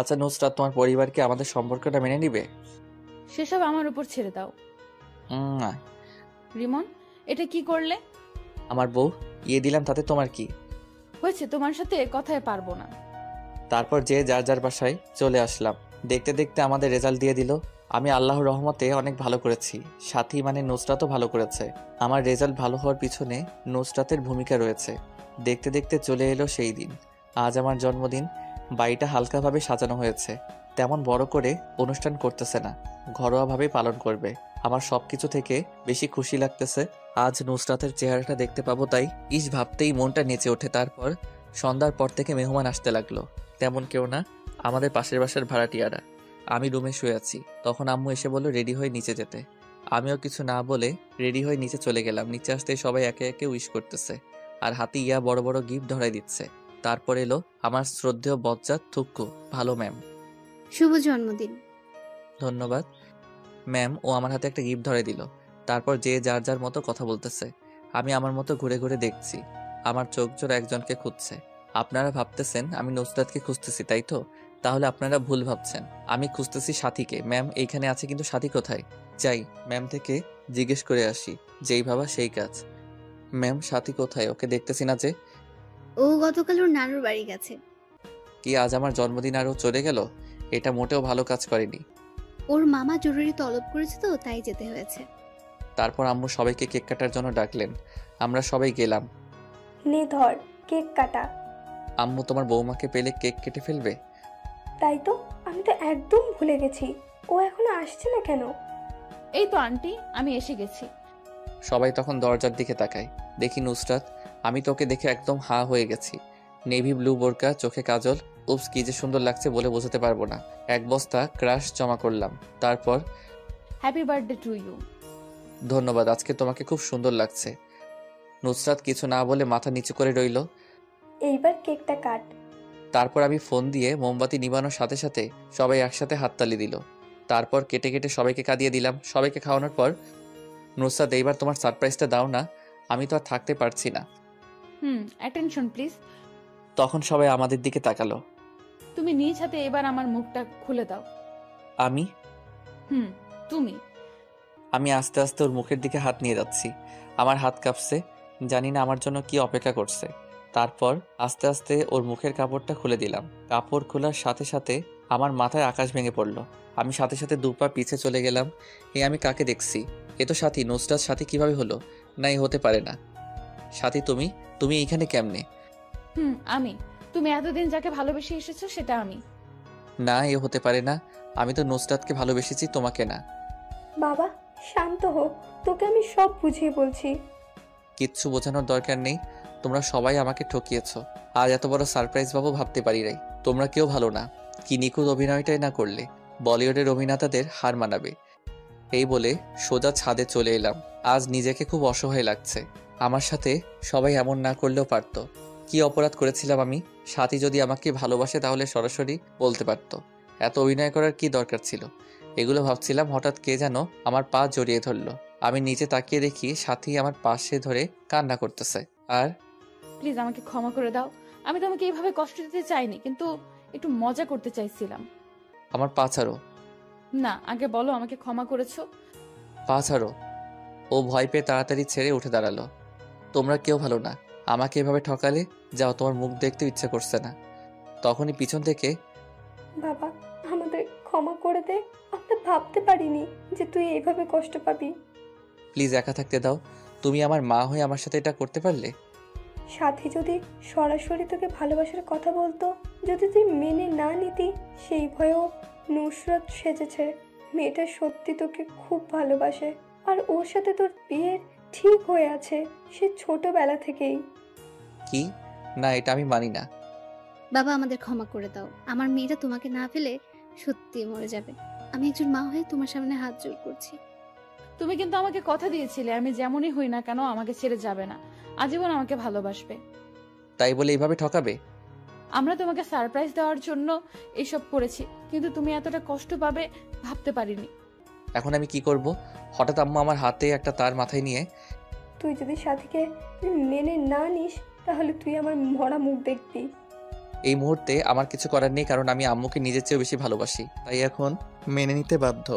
আচ্ছা নুসরাত, তোমার পরিবার কি আমাদের সম্পর্কটা মেনে নিবে? সেসব আমার উপর ছেড়ে দাও। না। রিমন, এটা কি করলে? আমার বউ ইয়ে দিলাম, তাতে তোমার কি হয়েছে? তোমার সাথে কথায় পারবো না। তারপর যে যার যার বাসায় চলে আসলাম। দেখতে দেখতে আমাদের রেজাল্ট দিয়ে দিল। আমি আল্লাহর রহমতে অনেক ভালো করেছি, সাথী মানে নুসরাতও ভালো করেছে। আমার রেজাল্ট ভালো হওয়ার পিছনে নুসরাতের ভূমিকা রয়েছে। দেখতে দেখতে চলে এলো সেই দিন। আজ আমার জন্মদিন। বাড়িটা হালকাভাবে সাজানো হয়েছে, তেমন বড় করে অনুষ্ঠান করতেছে না, ঘরোয়াভাবে পালন করবে। আমার সবকিছু থেকে বেশি খুশি লাগতেছে আজ নুসরাতের চেহারাটা দেখতে পাবো, তাই ভাবতেই মনটা নেচে ওঠে। তারপর সন্ধ্যার পর থেকে মেহমান আসতে লাগলো। তেমন কেউ না, আমাদের পাশের বাসার ভাড়াটিয়ারা। আমি রুমে শুয়ে আছি, তখন আম্মু এসে বলল রেডি হয়ে নিচে যেতে। আমিও কিছু না বলে রেডি হয়ে নিচে চলে গেলাম। নিচে আসতে সবাই একে একে উইশ করতেছে আর হাতে ইয়া বড় বড় গিফট ধরাই দিচ্ছে। তারপর এলো আমার শ্রদ্ধেয় বজ্জাত থুক্কু। ভালো ম্যাম। শুভ জন্মদিন। ধন্যবাদ ম্যাম। ও আমার হাতে একটা গিফট ধরে দিল। তারপর যে যার যার মতো কথা বলতেছে। আমি আমার মতো ঘুরে ঘুরে দেখছি। আমার চোখ জোর একজনকে খুঁজছে। আপনারা ভাবতেছেন আমি নুসরাতকে খুঁজতেছি, তাই তো? তাহলে আপনারা ভুল ভাবছেন, আমি খুঁজতেছি সাথীকে। ম্যাম এইখানে আছে, কিন্তু সাথী কোথায়? যাই ম্যাম থেকে জিজ্ঞেস করে আসি। যেই ভাবা সেই কাজ। ম্যাম সাথী কোথায়? ওকে দেখতেছি না যে। ও গতকাল ওর নানুর বাড়ি গেছে। কি আজ আমার জন্মদিন আর ও চলে গেল? এটা মোটেও ভালো কাজ করেনি। ওর মামা জরুরি তলব করেছে তো, তাই যেতে হয়েছে। তারপর আম্মু সবাইকে কেক কাটার জন্য ডাকলেন। আমরা সবাই গেলাম। নে ধর কেক কাটা। আম্মু তোমার বৌমাকে পেলে কেক কেটে ফেলবে? তাই তো, আমি তো একদম ভুলে গেছি। ও এখনো আসছে না কেন? এই তো আন্টি, আমি এসে গেছি। সবাই তখন দরজার দিকে তাকায়। দেখি নুসরাত। আমি তোকে দেখে একদম হা হয়ে গেছি। নেভি ব্লু বোরকা, চোখে কাজল, উপস কি যে সুন্দর লাগছে বলে বোঝাতে পারবো না। এক বস্তা ক্রাশ জমা করলাম। তারপর হ্যাপি বার্থডে টু ইউ। ধন্যবাদ, আজকে তোমাকে খুব সুন্দর লাগছে। নুসরাত কিছু না বলে মাথা নিচু করে রইল। এইবার কেকটা কাট। তারপর আমি ফোন দিয়ে মোমবাতি নিবানোর সাথে সাথে সবাই একসাথে হাততালি দিল। তারপর কেটে কেটে সবাইকে কাঁদিয়ে দিলাম। সবাইকে খাওয়ানোর পর নুসরাত এইবার তোমার সারপ্রাইজটা দাও না, আমি তো আর থাকতে পারছি না। Attention please. তখন সবাই আমাদের দিকে তাকালো। তুমি নিজ হাতে এবার আমার মুখটা খুলে দাও। আমি তুমি। আমি আস্তে আস্তে ওর মুখের দিকে হাত নিয়ে যাচ্ছি। আমার হাত কাঁপছে, জানি না আমার জন্য কি অপেক্ষা করছে। তারপর আস্তে আস্তে ওর মুখের কাপড়টা খুলে দিলাম। কাপড় খোলার সাথে সাথে আমার মাথায় আকাশ ভেঙে পড়লো। আমি সাথে সাথে দুপা পিছে চলে গেলাম। আমি কাকে দেখছি? এ তো সাথী। নুসরাত সাথী কিভাবে হলো? না, এ হতে পারে না। সাথী তুমি এইখানে কেমনে? আমি। তুমি এতদিন যাকে ভালোবেসে এসেছো সেটা আমি। না, এ হতে পারে না। আমি তো নুসরাতকে ভালোবেসেছি, তোমাকে না। বাবা শান্ত হো, তোকে আমি সব বুঝিয়ে বলছি। কিচ্ছু বোঝানোর দরকার নেই। তোমরা সবাই আমাকে ঠকিয়েছো। আজ এত বড় সারপ্রাইজ পাবো ভাবতে পারি নাই। তোমরা কেউ ভালো না। কি নিখুঁত অভিনয়টাই না করলে, বলিউডের অভিনেতাদের হার মানাবে। এই বলে সোজা ছাদে চলে এলাম। আজ নিজেকে খুব অসহায় লাগছে। আমার সাথে সবাই এমন না করলেও পারতো। কি অপরাধ করেছিলাম আমি? সাথী যদি আমাকে ভালোবাসে তাহলে সরাসরি বলতে পারতো। এত অভিনয় করার কি দরকার ছিল? এগুলো ভাবছিলাম, হঠাৎ কে যেন আমার পা জড়িয়ে ধরলো। আমি নিচে তাকিয়ে দেখি সাথী আমার পাশে ধরে কান্না করতেছে। আর প্লিজ আমাকে ক্ষমা করে দাও। আমি তোমাকে এইভাবে কষ্ট দিতে চাইনি, কিন্তু একটু মজা করতে চাইছিলাম। আমার পা ছাড়ো। না, আগে বলো আমাকে ক্ষমা করেছো। পা ছাড়ো। ও ভয় পেয়ে তাড়াতাড়ি ছেড়ে উঠে দাঁড়ালো। তোমরা কেউ ভালো না। আমাকে এভাবে ঠকালে, যাও, তোমার মুখ দেখতে ইচ্ছে করছে না। তখনই পিছন থেকে বাবা আমাদের ক্ষমা করে দে, আমরা ভাবতে পারিনি যে তুই এইভাবে কষ্ট পাবি। প্লিজ একা থাকতে দাও। তুমি আমার মা হয়ে আমার সাথে এটা করতে পারলে? সাথী যদি সরাসরি তোকে ভালোবাসার কথা বলতো, যদি তুই মেনে না নিতি, সেই ভয়েও নুসরাত সেজেছে। মেয়েটা সত্যি তোকে খুব ভালোবাসে, আর ওর সাথে তোর বিয়ের ঠিক হয়ে আছে সে ছোটবেলা থেকেই। কি? না, এটা আমি মানি না। বাবা, আমাদের ক্ষমা করে দাও। আমার মেয়েটা তোমাকে না পেলে সত্যি মরে যাবে। আমি একজন মা হয়ে তোমার সামনে হাত জোড় করছি। তুমি কিন্তু আমাকে কথা দিয়েছিলে আমি যেমনই হই না কেন আমাকে ছেড়ে যাবে না, আজীবন আমাকে ভালোবাসবে। তাই বলে এইভাবে ঠকাবে? আমরা তোমাকে সারপ্রাইজ দেওয়ার জন্য এসব করেছি, কিন্তু তুমি এতটা কষ্ট পাবে ভাবতে পারিনি। এখন আমি কি করব? হঠাৎ আম্মু আমার হাতে একটা তার মাথায় নিয়ে, তুই যদি সাথীকে মেনে না নিস, তাহলে তুই আমার মরা মুখ দেখবি। এই মুহূর্তে আমার কিছু করার নেই, কারণ আমি আম্মুকে নিজের চেয়েও বেশি ভালোবাসি, তাই এখন মেনে নিতে বাধ্য।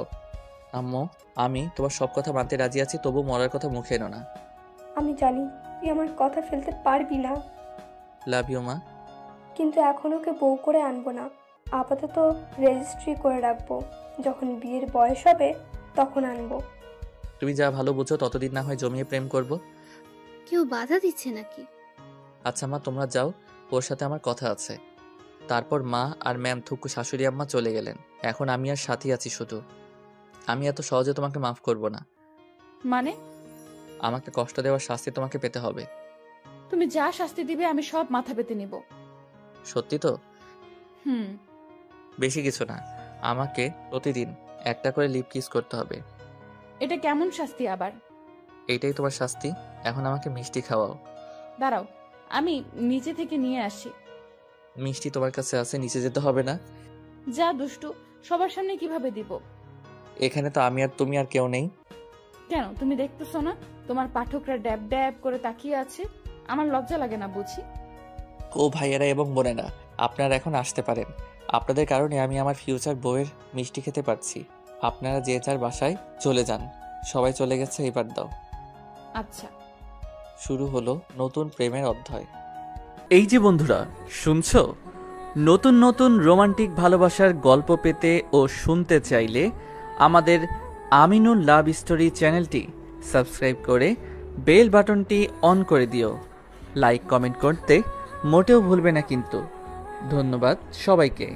আম্মু, আমি তোমার সব কথা মানতে রাজি আছি, তবু মরার কথা মুখে এনো না। আমি জানি তুই আমার কথা ফেলতে পারবি না, লাভ ইউ মা। কিন্তু এখন ওকে বউ করে আনবো না। আপাতত রেজিস্ট্রি করে রাখবো, যখন বিয়ের বয়স হবে তখন আনবো। তুমি যা ভালো বুঝো, ততদিন না হয় জমিয়ে প্রেম করব। কেউ বাধা দিচ্ছে নাকি? আচ্ছা মা, তোমরা যাও, ওর সাথে আমার কথা আছে। তারপর মা আর ম্যাম থুকু শাশুড়ি আম্মা চলে গেলেন। এখন আমি আর সাথী আছি শুধু। আমি এত সহজে তোমাকে মাফ করব না। মানে? আমাকে কষ্ট দেওয়ার শাস্তি তোমাকে পেতে হবে। তুমি যা শাস্তি দিবে আমি সব মাথা পেতে নিব। সত্যি তো? হুম। বেশি কিছু না, আমাকে প্রতিদিন একটা করে লিপ কিস করতে হবে। এটা কেমন শাস্তি আবার? এইটাই তোমার শাস্তি। এখন আমাকে মিষ্টি খাওয়াও। দাঁড়াও, আমি নিচে থেকে নিয়ে আসি। মিষ্টি তোমার কাছে আছে, নিচে যেতে হবে না। যা দুষ্টু, সবার সামনে কিভাবে দিব? এখানে তো আমি আর তুমি আর কেউ নেই। কেন, তুমি দেখতেছো না তোমার পাঠকরা ড্যাব ড্যাব করে তাকিয়ে আছে? আমার লজ্জা লাগে না বুঝি? ও ভাইয়েরা এবং বোনেরা, আপনারা এখন আসতে পারেন। আপনাদের কারণে আমি আমার ফিউচার বউয়ের মিষ্টি খেতে পারছি। আপনারা যে যার বাসায় চলে যান। সবাই চলে গেছে, এবার দাও। আচ্ছা। শুরু হলো নতুন প্রেমের অধ্যায়। এই যে বন্ধুরা, শুনছো? নতুন নতুন রোমান্টিক ভালোবাসার গল্প পেতে ও শুনতে চাইলে আমাদের আমিনুল লাভ স্টোরি চ্যানেলটি সাবস্ক্রাইব করে বেল বাটনটি অন করে দিও। লাইক কমেন্ট করতে মোটেও ভুলবে না কিন্তু। ধন্যবাদ সবাইকে।